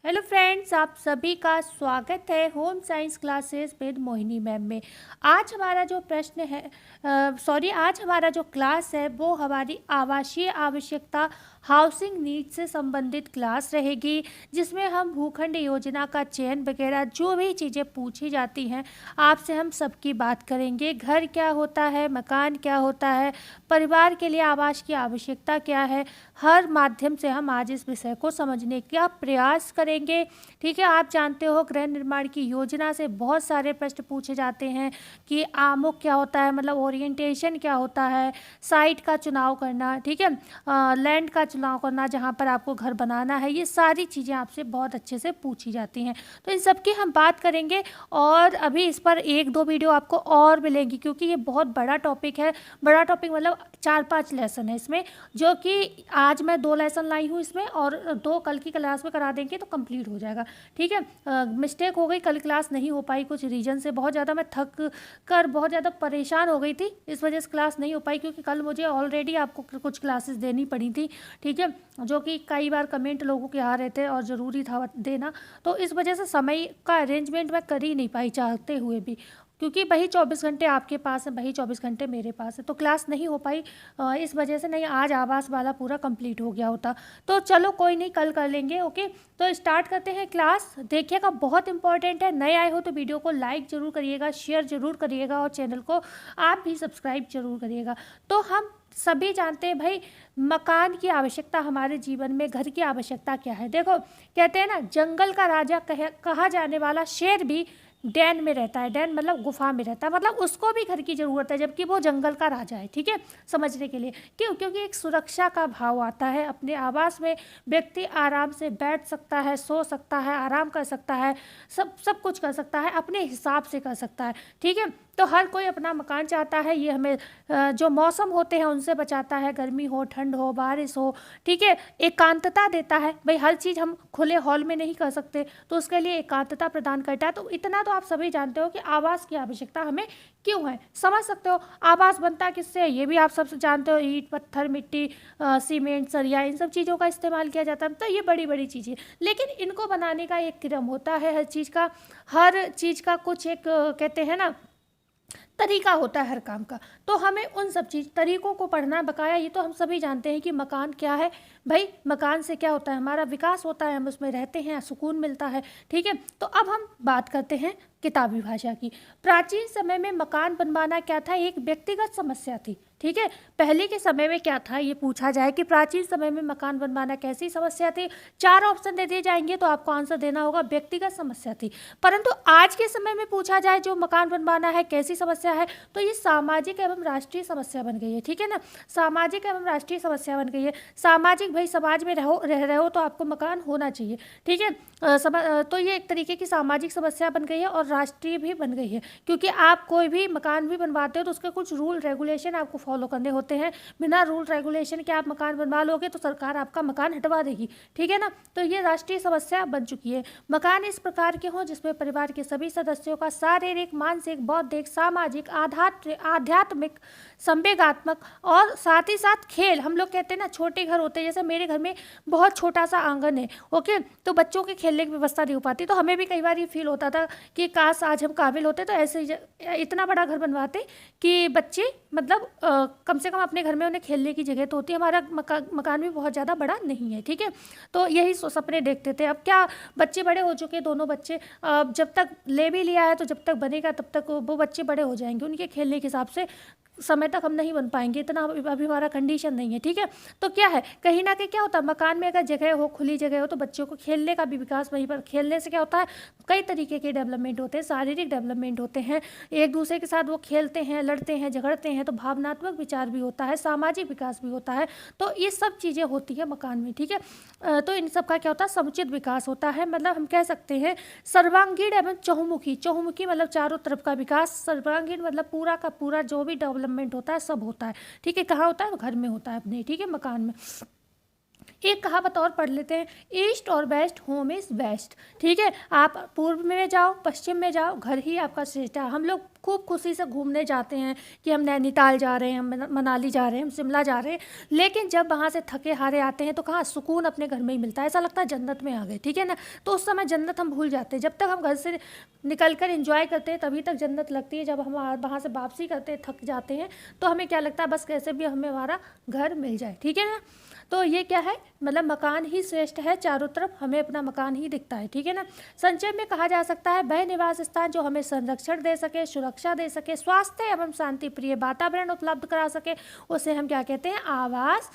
Hello friends, आप सभी का स्वागत है home science classes with Mohini ma'am में। आज हमारा जो प्रश्न है आज हमारा जो क्लास है वो हमारी आवासीय आवश्यकता हाउसिंग नीड से संबंधित क्लास रहेगी, जिसमें हम भूखंड योजना का चयन वगैरह जो भी चीज़ें पूछी जाती हैं आपसे हम सबकी बात करेंगे। घर क्या होता है, मकान क्या होता है, परिवार के लिए आवास की आवश्यकता क्या है, हर माध्यम से हम आज इस विषय को समझने का प्रयास करेंगे। ठीक है, आप जानते हो गृह निर्माण की योजना से बहुत सारे प्रश्न पूछे जाते हैं कि आमुख क्या होता है, मतलब ओरिएंटेशन क्या होता है, साइट का चुनाव करना, ठीक है, लैंड का चुनाव करना जहाँ पर आपको घर बनाना है, ये सारी चीज़ें आपसे बहुत अच्छे से पूछी जाती हैं। तो इन सब की हम बात करेंगे और अभी इस पर एक दो वीडियो आपको और मिलेंगी, क्योंकि ये बहुत बड़ा टॉपिक है। बड़ा टॉपिक मतलब 4-5 लेसन है इसमें, जो कि आज मैं 2 लेसन लाई हूँ इसमें, और 2 कल की क्लास में करा देंगे तो कंप्लीट हो जाएगा। ठीक है, मिस्टेक हो गई, कल क्लास नहीं हो पाई कुछ रीजन से, बहुत ज़्यादा मैं थक कर बहुत ज़्यादा परेशान हो गई थी, इस वजह से क्लास नहीं हो पाई, क्योंकि कल मुझे ऑलरेडी आपको कुछ क्लासेस देनी पड़ी थी। ठीक है, जो कि कई बार कमेंट लोगों के आ रहे थे और ज़रूरी था देना, तो इस वजह से समय का अरेंजमेंट मैं कर ही नहीं पाई चाहते हुए भी, क्योंकि वही 24 घंटे आपके पास है, वही 24 घंटे मेरे पास है, तो क्लास नहीं हो पाई। इस वजह से नहीं, आज आवास वाला पूरा कंप्लीट हो गया होता। तो चलो कोई नहीं, कल कर लेंगे। ओके, तो स्टार्ट करते हैं क्लास। देखिएगा, बहुत इंपॉर्टेंट है, नए आए हो तो वीडियो को लाइक जरूर करिएगा, शेयर जरूर करिएगा और चैनल को आप भी सब्सक्राइब जरूर करिएगा। तो हम सभी जानते हैं भाई, मकान की आवश्यकता हमारे जीवन में, घर की आवश्यकता क्या है। देखो, कहते हैं ना, जंगल का राजा कहा जाने वाला शेर भी डैन में रहता है। डैन मतलब गुफा में रहता है, मतलब उसको भी घर की ज़रूरत है, जबकि वो जंगल का राजा है। ठीक है, समझने के लिए क्यों? क्योंकि एक सुरक्षा का भाव आता है। अपने आवास में व्यक्ति आराम से बैठ सकता है, सो सकता है, आराम कर सकता है, सब कुछ कर सकता है, अपने हिसाब से कर सकता है। ठीक है, तो हर कोई अपना मकान चाहता है। ये हमें जो मौसम होते हैं उनसे बचाता है, गर्मी हो, ठंड हो, बारिश हो। ठीक है, एकांतता देता है। भाई हर चीज़ हम खुले हॉल में नहीं कर सकते, तो उसके लिए एकांतता प्रदान करता है। तो इतना तो आप सभी जानते हो कि आवास की आवश्यकता हमें क्यों है, समझ सकते हो। आवास बनता किससे है, ये भी आप सब जानते हो। ईंट, पत्थर, मिट्टी, सीमेंट, सरिया, इन सब चीज़ों का इस्तेमाल किया जाता है। तो ये बड़ी बड़ी चीज़ें, लेकिन इनको बनाने का एक क्रम होता है। हर चीज़ का कुछ एक कहते हैं ना, तरीका होता है हर काम का। तो हमें उन सब तरीकों को पढ़ना बकाया। ये तो हम सभी जानते हैं कि मकान क्या है। भाई मकान से क्या होता है, हमारा विकास होता है, हम उसमें रहते हैं, सुकून मिलता है। ठीक है, तो अब हम बात करते हैं किताबी भाषा की। प्राचीन समय में मकान बनवाना क्या था, एक व्यक्तिगत समस्या थी। ठीक है, पहले के समय में क्या था, ये पूछा जाए कि प्राचीन समय में मकान बनवाना कैसी समस्या थी, 4 ऑप्शन दे दिए जाएंगे तो आपको आंसर देना होगा, व्यक्तिगत समस्या थी। परंतु आज के समय में पूछा जाए जो मकान बनवाना है कैसी समस्या है, तो ये सामाजिक एवं राष्ट्रीय समस्या बन गई है। ठीक है ना, सामाजिक एवं राष्ट्रीय समस्या बन गई है। सामाजिक, भाई समाज में रह रहे हो तो आपको मकान होना चाहिए। ठीक है, तो ये एक तरीके की सामाजिक समस्या बन गई है और राष्ट्रीय भी बन गई है, क्योंकि आप कोई भी मकान भी बनवाते हो तो उसके कुछ रूल रेगुलेशन आपको फॉलो करने होते हैं। बिना रूल रेगुलेशन के आप मकान बनवा लोगे तो सरकार आपका मकान हटवा देगी। ठीक है ना, तो ये राष्ट्रीय समस्या बन चुकी है। मकान इस प्रकार के हों जिसमें परिवार के सभी सदस्यों का शारीरिक, मानसिक, बौद्धिक, सामाजिक, आध्यात्मिक, संवेगात्मक और साथ ही साथ खेल, हम लोग कहते हैं ना छोटे घर होते हैं, जैसे मेरे घर में बहुत छोटा सा आंगन है। ओके, तो बच्चों के खेलने की व्यवस्था नहीं हो पाती, तो हमें भी कई बार ये फील होता था कि काश आज हम काबिल होते तो ऐसे इतना बड़ा घर बनवाते कि बच्चे मतलब कम से कम अपने घर में उन्हें खेलने की जगह तो होती है। हमारा मकान भी बहुत ज़्यादा बड़ा नहीं है। ठीक है, तो यही सपने देखते थे। अब क्या, बच्चे बड़े हो चुके, दोनों बच्चे, जब तक ले भी लिया है तो जब तक बनेगा तब तक वो बच्चे बड़े हो जाएंगे, उनके खेलने के हिसाब से समय तक हम नहीं बन पाएंगे, इतना अभी हमारा कंडीशन नहीं है। ठीक है, तो क्या है, कहीं ना कहीं क्या होता है, मकान में अगर जगह हो, खुली जगह हो, तो बच्चों को खेलने का भी विकास, वहीं पर खेलने से क्या होता है, कई तरीके के डेवलपमेंट होते हैं, शारीरिक डेवलपमेंट होते हैं, एक दूसरे के साथ वो खेलते हैं, लड़ते हैं, झगड़ते हैं, तो भावनात्मक विचार भी होता है, सामाजिक विकास भी होता है। तो ये सब चीज़ें होती है मकान में। ठीक है, तो इन सब का क्या होता है, समुचित विकास होता है। मतलब हम कह सकते हैं सर्वांगीण एवं चहुमुखी। चहुमुखी मतलब चारों तरफ का विकास, सर्वांगीण मतलब पूरा का पूरा जो भी डेवलपमेंट होता है सब होता है। ठीक है, कहाँ होता है, घर में होता है अपने। ठीक है, मकान में। एक कहावत और पढ़ लेते हैं, ईस्ट और वेस्ट, होम इज़ बेस्ट। ठीक है, आप पूर्व में जाओ, पश्चिम में जाओ, घर ही आपका श्रेष्ठ है। हम लोग खूब खुशी से घूमने जाते हैं कि हम नैनीताल जा रहे हैं, हम मनाली जा रहे हैं, हम शिमला जा रहे हैं, लेकिन जब वहाँ से थके हारे आते हैं तो कहाँ सुकून अपने घर में ही मिलता है, ऐसा लगता है जन्नत में आ गए। ठीक है ना, तो उस समय जन्नत हम भूल जाते हैं। जब तक हम घर से निकल कर इंजॉय करते हैं तभी तक जन्नत लगती है। जब हम वहाँ से वापसी करते हैं, थक जाते हैं, तो हमें क्या लगता है, बस कैसे भी हमें हमारा घर मिल जाए। ठीक है ना, तो ये क्या है, मतलब मकान ही श्रेष्ठ है, चारों तरफ हमें अपना मकान ही दिखता है। ठीक है ना, संक्षेप में कहा जा सकता है वह निवास स्थान जो हमें संरक्षण दे सके, सुरक्षा दे सके, स्वास्थ्य एवं शांति प्रिय वातावरण उपलब्ध करा सके, उसे हम क्या कहते हैं, आवास,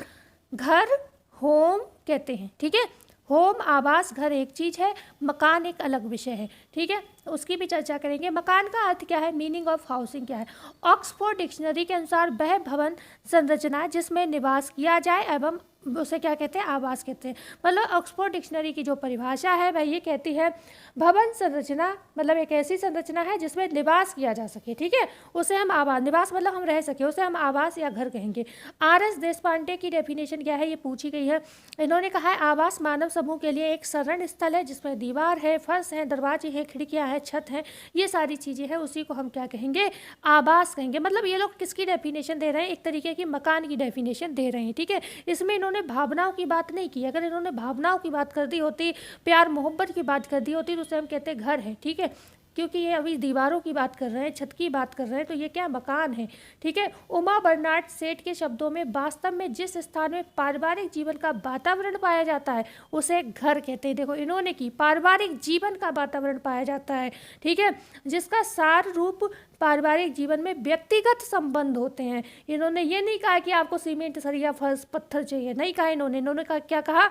घर, होम कहते हैं। ठीक है, होम, आवास, घर एक चीज़ है, मकान एक अलग विषय है। ठीक है, उसकी भी चर्चा करेंगे। मकान का अर्थ क्या है, मीनिंग ऑफ हाउसिंग क्या है। ऑक्सफोर्ड डिक्शनरी के अनुसार वह भवन संरचना जिसमें निवास किया जाए एवं उसे क्या कहते हैं, आवास कहते हैं। मतलब ऑक्सफोर्ड डिक्शनरी की जो परिभाषा है वह ये कहती है भवन संरचना मतलब एक ऐसी संरचना है जिसमें निवास किया जा सके। ठीक है, उसे हम आवास, निवास मतलब हम रह सके, उसे हम आवास या घर कहेंगे। आर.एस. देशपांडे की डेफिनेशन क्या है, ये पूछी गई है। इन्होंने कहा है आवास मानव समूह के लिए एक शरण स्थल है जिसमें दीवार है, फर्श है, दरवाजे हैं, खिड़कियां हैं, छत है, ये सारी चीज़ें हैं, उसी को हम क्या कहेंगे, आवास कहेंगे। मतलब ये लोग किसकी डेफिनेशन दे रहे हैं, एक तरीके की मकान की डेफिनेशन दे रहे हैं। ठीक है, इसमें इन्होंने भावनाओं की बात नहीं की। अगर इन्होंने भावनाओं की बात कर दी होती, प्यार मोहब्बत की बात कर दी होती, तो उसे हम कहते हैं घर है। ठीक है, क्योंकि ये अभी दीवारों की बात कर रहे हैं, छत की बात कर रहे हैं, तो ये क्या मकान है। ठीक है, उमा बर्नार्ड सेठ के शब्दों में वास्तव में जिस स्थान में पारिवारिक जीवन का वातावरण पाया जाता है उसे घर कहते हैं। देखो इन्होंने की पारिवारिक जीवन का वातावरण पाया जाता है। ठीक है, जिसका सार रूप पारिवारिक जीवन में व्यक्तिगत संबंध होते हैं। इन्होंने ये नहीं कहा कि आपको सीमेंट, सरिया, फर्श, पत्थर चाहिए, नहीं कहा इन्होंने कहा, क्या कहा,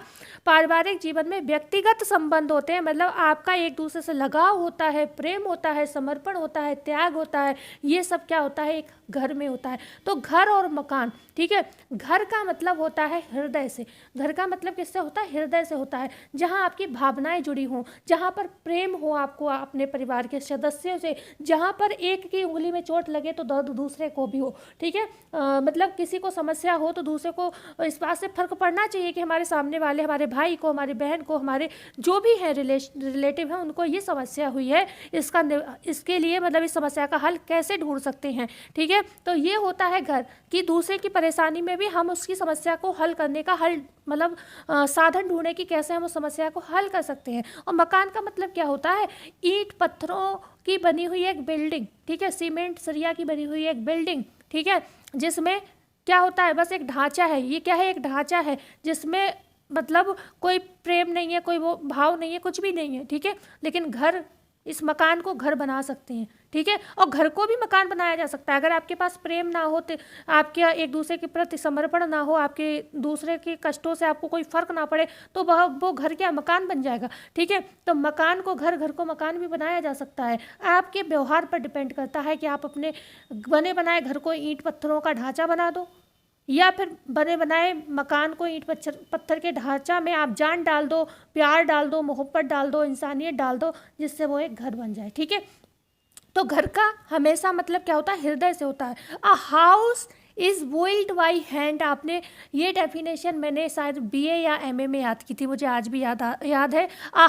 पारिवारिक जीवन में व्यक्तिगत संबंध होते हैं। मतलब आपका एक दूसरे से लगाव होता है, प्रेम होता है, समर्पण होता है, त्याग होता है, ये सब क्या होता है, एक घर में होता है। तो घर और मकान, ठीक है, घर का मतलब होता है हृदय से। घर का मतलब किससे होता है, हृदय से होता है, जहाँ आपकी भावनाएं जुड़ी हों, जहाँ पर प्रेम हो आपको अपने परिवार के सदस्यों से, जहाँ पर एक की उंगली में चोट लगे तो दर्द दूसरे को भी हो। ठीक है, मतलब किसी को समस्या हो तो दूसरे को इस बात से फर्क पड़ना चाहिए कि हमारे सामने वाले, हमारे भाई को, हमारी बहन को, हमारे जो भी हैं रिलेटिव हैं, उनको ये समस्या हुई है, इसके लिए मतलब इस समस्या का हल कैसे ढूंढ सकते हैं। ठीक है, तो ये होता है घर कि दूसरे की परेशानी में भी हम उसकी समस्या को हल करने का मतलब साधन ढूंढे कि कैसे हम उस समस्या को हल कर सकते हैं। और मकान का मतलब क्या होता है, ईंट पत्थरों की बनी हुई एक बिल्डिंग। ठीक है, सीमेंट सरिया की बनी हुई एक बिल्डिंग। ठीक है, जिसमें क्या होता है, बस एक ढांचा है। ये क्या है, एक ढांचा है जिसमें मतलब कोई प्रेम नहीं है, कोई वो भाव नहीं है, कुछ भी नहीं है। ठीक है, लेकिन घर, इस मकान को घर बना सकते हैं। ठीक है, और घर को भी मकान बनाया जा सकता है। अगर आपके पास प्रेम ना हो, तो आपके एक दूसरे के प्रति समर्पण ना हो, आपके दूसरे के कष्टों से आपको कोई फर्क ना पड़े, तो वो घर क्या मकान बन जाएगा। ठीक है, तो मकान को घर, घर को मकान भी बनाया जा सकता है। आपके व्यवहार पर डिपेंड करता है कि आप अपने बने बनाए घर को ईंट पत्थरों का ढांचा बना दो, या फिर बने बनाए मकान को ईंट पत्थर के ढांचा में आप जान डाल दो, प्यार डाल दो, मोहब्बत डाल दो, इंसानियत डाल दो, जिससे वो एक घर बन जाए। ठीक है, तो घर का हमेशा मतलब क्या होता है, हृदय से होता है। A house is built by hand. आपने ये डेफिनेशन मैंने शायद BA या MA में याद की थी, मुझे आज भी याद है। A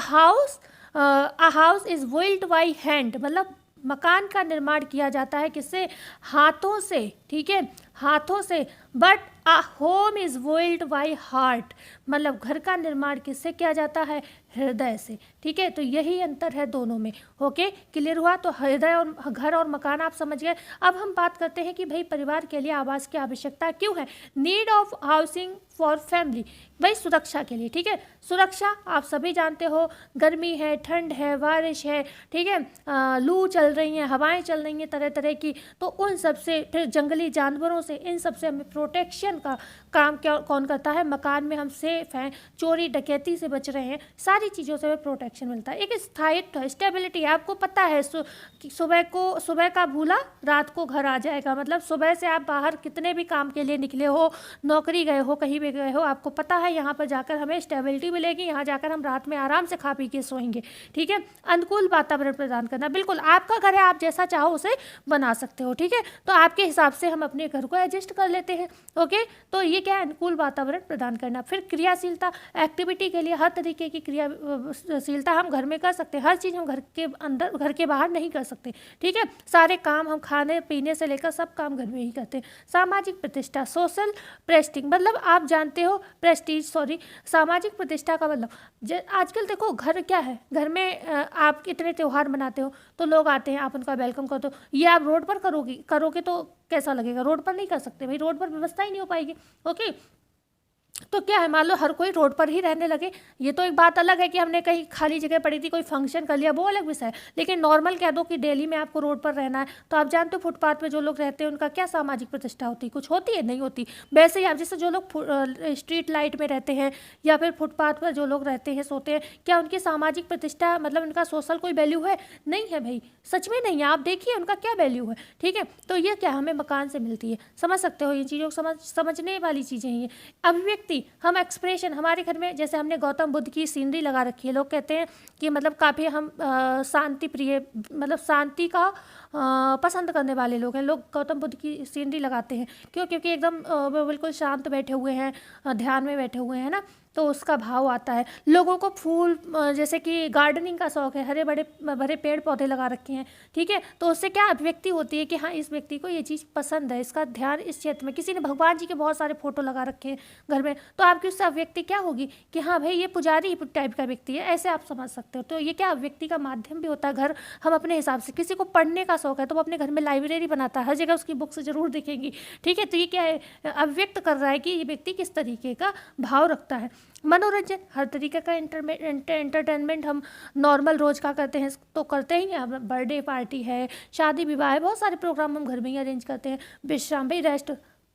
house is built by hand, मतलब मकान का निर्माण किया जाता है किससे, हाथों से। ठीक है, हाथों से। But a home is built by heart, मतलब घर का निर्माण किससे किया जाता है, हृदय से। ठीक है, तो यही अंतर है दोनों में। ओके, क्लियर हुआ। तो हृदय और घर और मकान आप समझ गए। अब हम बात करते हैं कि भाई परिवार के लिए आवास की आवश्यकता क्यों है। Need of housing for family, भाई सुरक्षा के लिए। ठीक है, सुरक्षा आप सभी जानते हो, गर्मी है, ठंड है, बारिश है, ठीक है, लू चल रही है, हवाएं चल रही हैं तरह तरह की, तो उन सब से, फिर जंगली जानवरों से, इन सब से हमें प्रोटेक्शन का काम क्या कौन करता है, मकान में हम सेफ हैं, चोरी डकैती से बच रहे हैं, सारी चीज़ों से हमें प्रोटेक्शन मिलता है। एक स्थायित्व, स्टेबिलिटी, आपको पता है सुबह का भूला रात को घर आ जाएगा। मतलब सुबह से आप बाहर कितने भी काम के लिए निकले हो, नौकरी गए हो, कहीं भी पे गए हो, आपको पता है यहाँ पर जाकर हमें स्टेबिलिटी मिलेगी, यहाँ जाकर हम रात में आराम से खा पी के सोएंगे, ठीक है। अनुकूल वातावरण प्रदान करना, बिल्कुल आपका घर है, आप जैसा चाहो उसे बना सकते हो, ठीक है। तो आपके हिसाब से हम अपने घर को एडजस्ट कर लेते हैं, ओके। तो ये क्या है, अनुकूल वातावरण प्रदान करना। फिर क्रियाशीलता, एक्टिविटी के लिए हर तरीके की क्रियाशीलता हम घर में कर सकते हैं, हर चीज़ हम घर के अंदर घर के बाहर नहीं कर सकते, ठीक है। सारे काम हम खाने पीने से लेकर सब काम घर में ही करते हैं। सामाजिक प्रतिष्ठा, सोशल प्रेस्टिंग, मतलब आप जानते हो प्रेस्टीज, सॉरी, सामाजिक प्रतिष्ठा का मतलब आजकल देखो घर क्या है, घर में आप कितने त्यौहार मनाते हो तो लोग आते हैं, आप उनका वेलकम करते हो। ये आप रोड पर करोगे तो कैसा लगेगा, रोड पर नहीं कर सकते भाई, रोड पर व्यवस्था ही नहीं हो पाएगी, ओके। तो क्या है, मान लो हर कोई रोड पर ही रहने लगे, ये तो एक बात अलग है कि हमने कहीं खाली जगह पड़ी थी, कोई फंक्शन कर लिया, वो अलग विषय है। लेकिन नॉर्मल कह दो कि डेली में आपको रोड पर रहना है, तो आप जानते हो फुटपाथ पे जो लोग रहते हैं उनका क्या सामाजिक प्रतिष्ठा होती है, कुछ होती है, नहीं होती। वैसे ही आप जैसे जो लोग स्ट्रीट लाइट में रहते हैं या फिर फुटपाथ पर जो लोग रहते हैं, सोते हैं, क्या उनकी सामाजिक प्रतिष्ठा, मतलब उनका सोशल कोई वैल्यू है? नहीं है भाई, सच में नहीं है। आप देखिए उनका क्या वैल्यू है, ठीक है। तो ये क्या हमें मकान से मिलती है, समझ सकते हो, इन चीज़ों को समझने वाली चीज़ें हैं ये। अभिव्यक्ति, हम एक्सप्रेशन, हमारे घर में जैसे हमने गौतम बुद्ध की सीनरी लगा रखी है, लोग कहते हैं कि मतलब काफ़ी हम शांति प्रिय, मतलब शांति का पसंद करने वाले लोग हैं, लोग गौतम बुद्ध की सीनरी लगाते हैं। क्यों? क्योंकि एकदम वो बिल्कुल शांत बैठे हुए हैं, ध्यान में बैठे हुए हैं ना, तो उसका भाव आता है। लोगों को फूल, जैसे कि गार्डनिंग का शौक है, हरे बड़े भरे पेड़ पौधे लगा रखे हैं, ठीक है। तो उससे क्या अभिव्यक्ति होती है कि हाँ इस व्यक्ति को ये चीज़ पसंद है, इसका ध्यान इस क्षेत्र में। किसी ने भगवान जी के बहुत सारे फोटो लगा रखे हैं घर में, तो आपकी उससे अभिव्यक्ति क्या होगी कि हाँ भाई ये पुजारी टाइप का व्यक्ति है, ऐसे आप समझ सकते हो। तो ये क्या अभिव्यक्ति का माध्यम भी होता है घर, हम अपने हिसाब से। किसी को पढ़ने का शौक है तो वो अपने घर में लाइब्रेरी बनाता है, हर जगह उसकी बुक्स जरूर दिखेंगी, ठीक है। तो ये क्या है, अभिव्यक्त कर रहा है कि ये व्यक्ति किस तरीके का भाव रखता है। मनोरंजन, हर तरीके का एंटरटेनमेंट हम नॉर्मल रोज़ का करते हैं तो करते ही हैं। बर्थडे पार्टी है, शादी विवाह है, बहुत सारे प्रोग्राम हम घर में ही अरेंज करते हैं। विश्राम, भाई रेस्ट,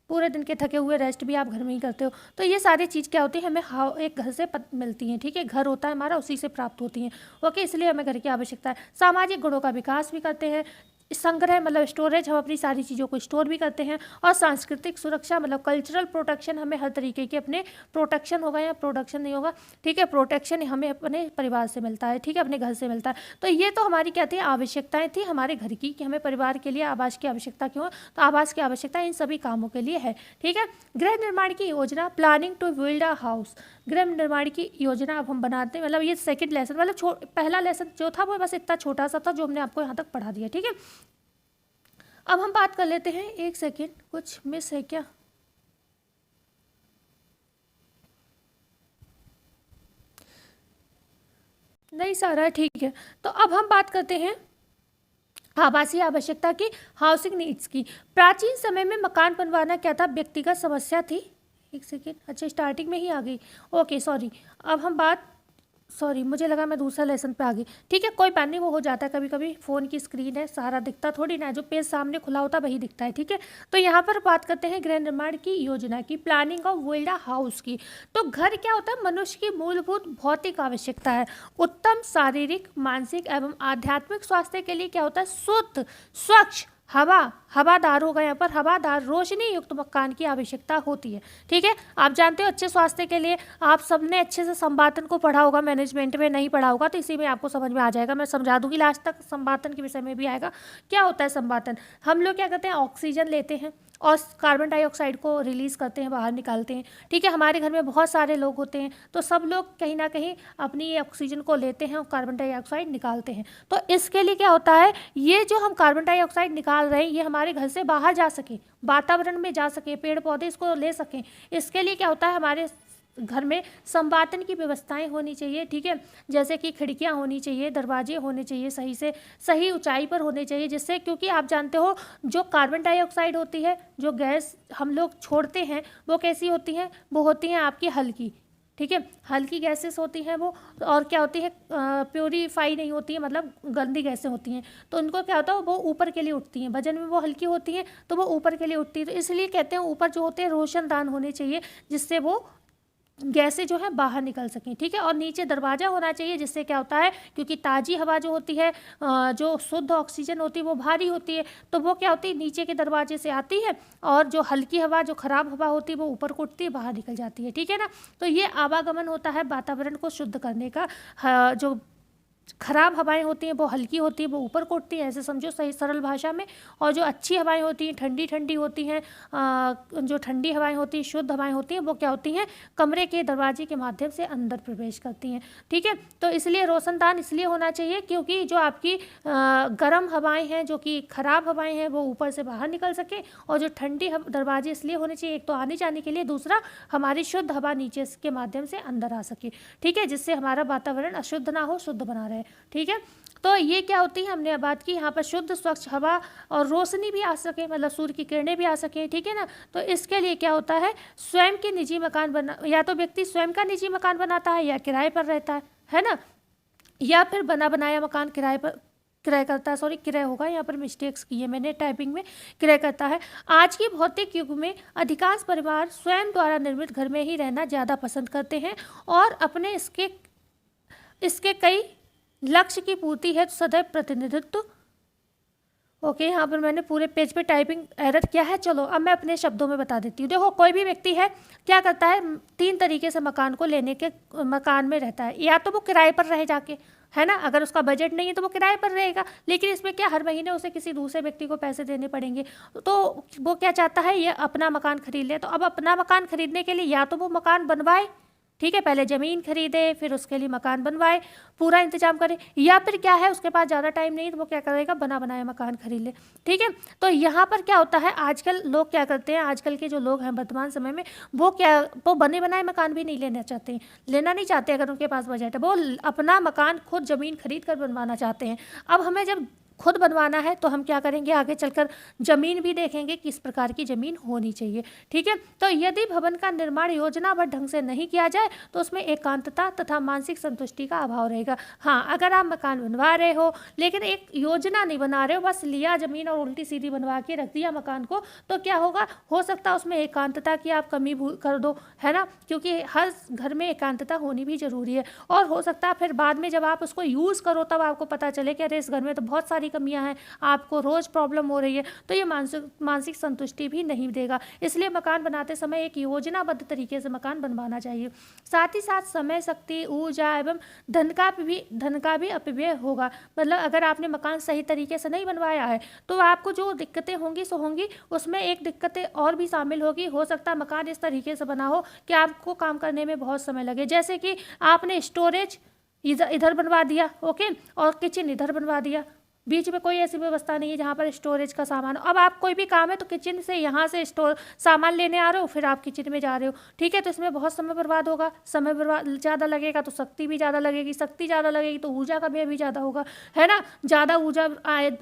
पूरे दिन के थके हुए रेस्ट भी आप घर में ही करते हो। तो ये सारी चीज़ क्या होती है, हमें एक घर से मिलती हैं, ठीक है। घर होता है हमारा, उसी से प्राप्त होती हैं, ओके। इसलिए हमें घर की आवश्यकता है। सामाजिक गुणों का विकास भी करते हैं। संग्रह मतलब स्टोरेज, हम अपनी सारी चीज़ों को स्टोर भी करते हैं। और सांस्कृतिक सुरक्षा मतलब कल्चरल प्रोटेक्शन, हमें हर तरीके के अपने प्रोटेक्शन होगा या प्रोडक्शन नहीं होगा, ठीक है, प्रोटेक्शन हमें अपने परिवार से मिलता है, ठीक है, अपने घर से मिलता है। तो ये तो हमारी क्या थी, आवश्यकताएं थी हमारे घर की, कि हमें परिवार के लिए आवास की आवश्यकता क्यों, तो आवास की आवश्यकता इन सभी कामों के लिए है, ठीक है। गृह निर्माण की योजना, planning to build a house, गृह निर्माण की योजना अब हम बनाते हैं। मतलब ये सेकंड लेसन, मतलब पहला लेसन जो था वो बस इतना छोटा सा था जो हमने आपको यहाँ तक पढ़ा दिया, ठीक है। अब हम बात कर लेते हैं, एक सेकेंड, कुछ मिस है क्या? नहीं सारा ठीक है। तो अब हम बात करते हैं आवासीय आवश्यकता की, हाउसिंग नीड्स की। प्राचीन समय में मकान बनवाना क्या था, व्यक्तिगत समस्या थी। एक सेकेंड, अच्छा स्टार्टिंग में ही आ गई, ओके सॉरी। अब हम बात, सॉरी मुझे लगा मैं दूसरा लेसन पे आ गई, ठीक है, कोई बात नहीं, वो हो जाता है कभी कभी, फ़ोन की स्क्रीन है, सारा दिखता थोड़ी ना है, जो पेज सामने खुला होता वही दिखता है, ठीक है। तो यहाँ पर बात करते हैं गृह निर्माण की योजना की, planning of build a house की। तो घर क्या होता है, मनुष्य की मूलभूत भौतिक आवश्यकता है। उत्तम शारीरिक, मानसिक एवं आध्यात्मिक स्वास्थ्य के लिए क्या होता है, शुद्ध, स्वच्छ हवादार होगा, यहाँ पर हवादार, रोशनी युक्त मकान की आवश्यकता होती है, ठीक है। आप जानते हो अच्छे स्वास्थ्य के लिए आप सबने अच्छे से संवातन को पढ़ा होगा, मैनेजमेंट में नहीं पढ़ा होगा तो इसी में आपको समझ में आ जाएगा, मैं समझा दूंगी लास्ट तक, संवातन के विषय में भी आएगा। क्या होता है संवातन, हम लोग क्या करते हैं, ऑक्सीजन लेते हैं और कार्बन डाइऑक्साइड को रिलीज़ करते हैं, बाहर निकालते हैं, ठीक है। हमारे घर में बहुत सारे लोग होते हैं तो सब लोग कहीं ना कहीं अपनी ये ऑक्सीजन को लेते हैं और कार्बन डाइऑक्साइड निकालते हैं। तो इसके लिए क्या होता है, ये जो हम कार्बन डाइऑक्साइड निकाल रहे हैं ये हमारे घर से बाहर जा सके, वातावरण में जा सके, पेड़ पौधे इसको ले सकें, इसके लिए क्या होता है, हमारे घर में संवातन की व्यवस्थाएं होनी चाहिए, ठीक है। जैसे कि खिड़कियां होनी चाहिए, दरवाजे होने चाहिए, सही से सही ऊंचाई पर होने चाहिए, जिससे, क्योंकि आप जानते हो जो कार्बन डाइऑक्साइड होती है, जो गैस हम लोग छोड़ते हैं वो कैसी होती हैं, वो होती हैं आपकी हल्की, ठीक है, हल्की गैसेस होती हैं वो, और क्या होती है, प्योरीफाई नहीं होती है, मतलब गंदी गैसें होती हैं। तो उनको क्या होता है, वो ऊपर के लिए उठती हैं, वजन में वो हल्की होती हैं तो वो ऊपर के लिए उठती है। तो इसलिए कहते हैं ऊपर जो होते हैं रोशनदान होने चाहिए, जिससे वो गैसें जो है बाहर निकल सकें, ठीक है। और नीचे दरवाज़ा होना चाहिए, जिससे क्या होता है, क्योंकि ताज़ी हवा जो होती है, जो शुद्ध ऑक्सीजन होती है वो भारी होती है, तो वो क्या होती है, नीचे के दरवाजे से आती है, और जो हल्की हवा, जो खराब हवा होती है वो ऊपर को उठती है, बाहर निकल जाती है, ठीक है ना। तो ये आवागमन होता है वातावरण को शुद्ध करने का। जो खराब हवाएं होती हैं वो हल्की होती है, वो ऊपर को उठती हैं, ऐसे समझो सही सरल भाषा में। और जो अच्छी हवाएं होती हैं, ठंडी ठंडी होती हैं, जो ठंडी हवाएं होती हैं, शुद्ध हवाएं होती हैं, वो क्या होती हैं, कमरे के दरवाजे के माध्यम से अंदर प्रवेश करती हैं, ठीक है। तो इसलिए रोशनदान इसलिए होना चाहिए क्योंकि जो आपकी गर्म हवाएं हैं, जो कि खराब हवाएं हैं, वो ऊपर से बाहर निकल सके। और जो ठंडी दरवाजे इसलिए होने चाहिए, एक तो आने जाने के लिए, दूसरा हमारी शुद्ध हवा नीचे के माध्यम से अंदर आ सके, ठीक है, जिससे हमारा वातावरण अशुद्ध ना हो, शुद्ध बना रहे, ठीक है। तो ये क्या होती है, हमने बात की यहाँ पर शुद्ध स्वच्छ हवा और रोशनी भी आ सके, मतलब सूर्य की किरणें भी आ सके, ठीक है ना। तो इसके लिए क्या होता है, स्वयं के निजी मकान बना, या तो व्यक्ति स्वयं का निजी मकान बनाता है, या किराए पर रहता है ना, या फिर बना बनाया मकान किराए पर क्रय करता है, सॉरी क्रय होगा, यहाँ पर मिस्टेक्स की है मैंने टाइपिंग में, क्रय करता है। आज के भौतिक युग में अधिकांश परिवार स्वयं द्वारा निर्मित घर में ही रहना ज़्यादा पसंद करते हैं, और अपने इसके कई लक्ष्य की पूर्ति है सदैव प्रतिनिधित्व। ओके, यहाँ पर मैंने पूरे पेज पे टाइपिंग एरर किया है। चलो अब मैं अपने शब्दों में बता देती हूँ। देखो, कोई भी व्यक्ति है क्या करता है, 3 तरीके से मकान को लेने के, मकान में रहता है। या तो वो किराए पर रह जाके, है ना, अगर उसका बजट नहीं है तो वो किराए पर रहेगा, लेकिन इसमें क्या, हर महीने उसे किसी दूसरे व्यक्ति को पैसे देने पड़ेंगे। तो वो क्या चाहता है, ये अपना मकान खरीद ले। तो अब अपना मकान खरीदने के लिए या तो वो मकान बनवाए, ठीक है, पहले ज़मीन खरीदे, फिर उसके लिए मकान बनवाए, पूरा इंतजाम करे, या फिर क्या है, उसके पास ज़्यादा टाइम नहीं तो वो क्या करेगा, बना बनाया मकान खरीद ले, ठीक है। तो यहाँ पर क्या होता है, आजकल लोग क्या करते हैं, आजकल के जो लोग हैं वर्तमान समय में, वो बने बनाए मकान भी नहीं लेना नहीं चाहते। अगर उनके पास बजट है, वो अपना मकान खुद ज़मीन खरीद कर बनवाना चाहते हैं। अब हमें जब खुद बनवाना है तो हम क्या करेंगे, आगे चलकर ज़मीन भी देखेंगे किस प्रकार की ज़मीन होनी चाहिए, ठीक है। तो यदि भवन का निर्माण योजनाबद्ध ढंग से नहीं किया जाए तो उसमें एकांतता तथा मानसिक संतुष्टि का अभाव रहेगा। हाँ, अगर आप मकान बनवा रहे हो लेकिन एक योजना नहीं बना रहे हो, बस लिया ज़मीन और उल्टी सीधी बनवा के रख दिया मकान को, तो क्या होगा, हो सकता है उसमें एकांतता की आप कमी कर दो, है ना, क्योंकि हर घर में एकांतता होनी भी ज़रूरी है। और हो सकता है फिर बाद में जब आप उसको यूज़ करो तब आपको पता चले कि अरे इस घर में तो बहुत सारी कमियां हैं, आपको रोज़ प्रॉब्लम हो रही है, तो ये मानसिक संतुष्टि भी नहीं देगा। इसलिए मकान बनाते समय एक योजनाबद्ध तरीके से मकान बनवाना चाहिए। साथ ही साथ समय, शक्ति, ऊर्जा एवं धन का भी अपव्यय होगा। मतलब अगर आपने मकान सही तरीके से नहीं बनवाया है तो आपको जो दिक्कतें होंगी सो होंगी, उसमें एक दिक्कतें और भी शामिल होगी। हो सकता है मकान इस तरीके से बना हो कि आपको काम करने में बहुत समय लगे, जैसे कि आपने स्टोरेज इधर बनवा दिया, ओके, और किचन इधर बनवा दिया, बीच में कोई ऐसी व्यवस्था नहीं है जहाँ पर स्टोरेज का सामान। अब आप कोई भी काम है तो किचन से यहाँ से सामान लेने आ रहे हो, फिर आप किचन में जा रहे हो, ठीक है, तो इसमें बहुत समय बर्बाद होगा। समय बर्बाद ज़्यादा लगेगा तो शक्ति भी ज़्यादा लगेगी, शक्ति ज़्यादा लगेगी तो ऊर्जा का व्यय भी ज़्यादा होगा, है ना। ज़्यादा ऊर्जा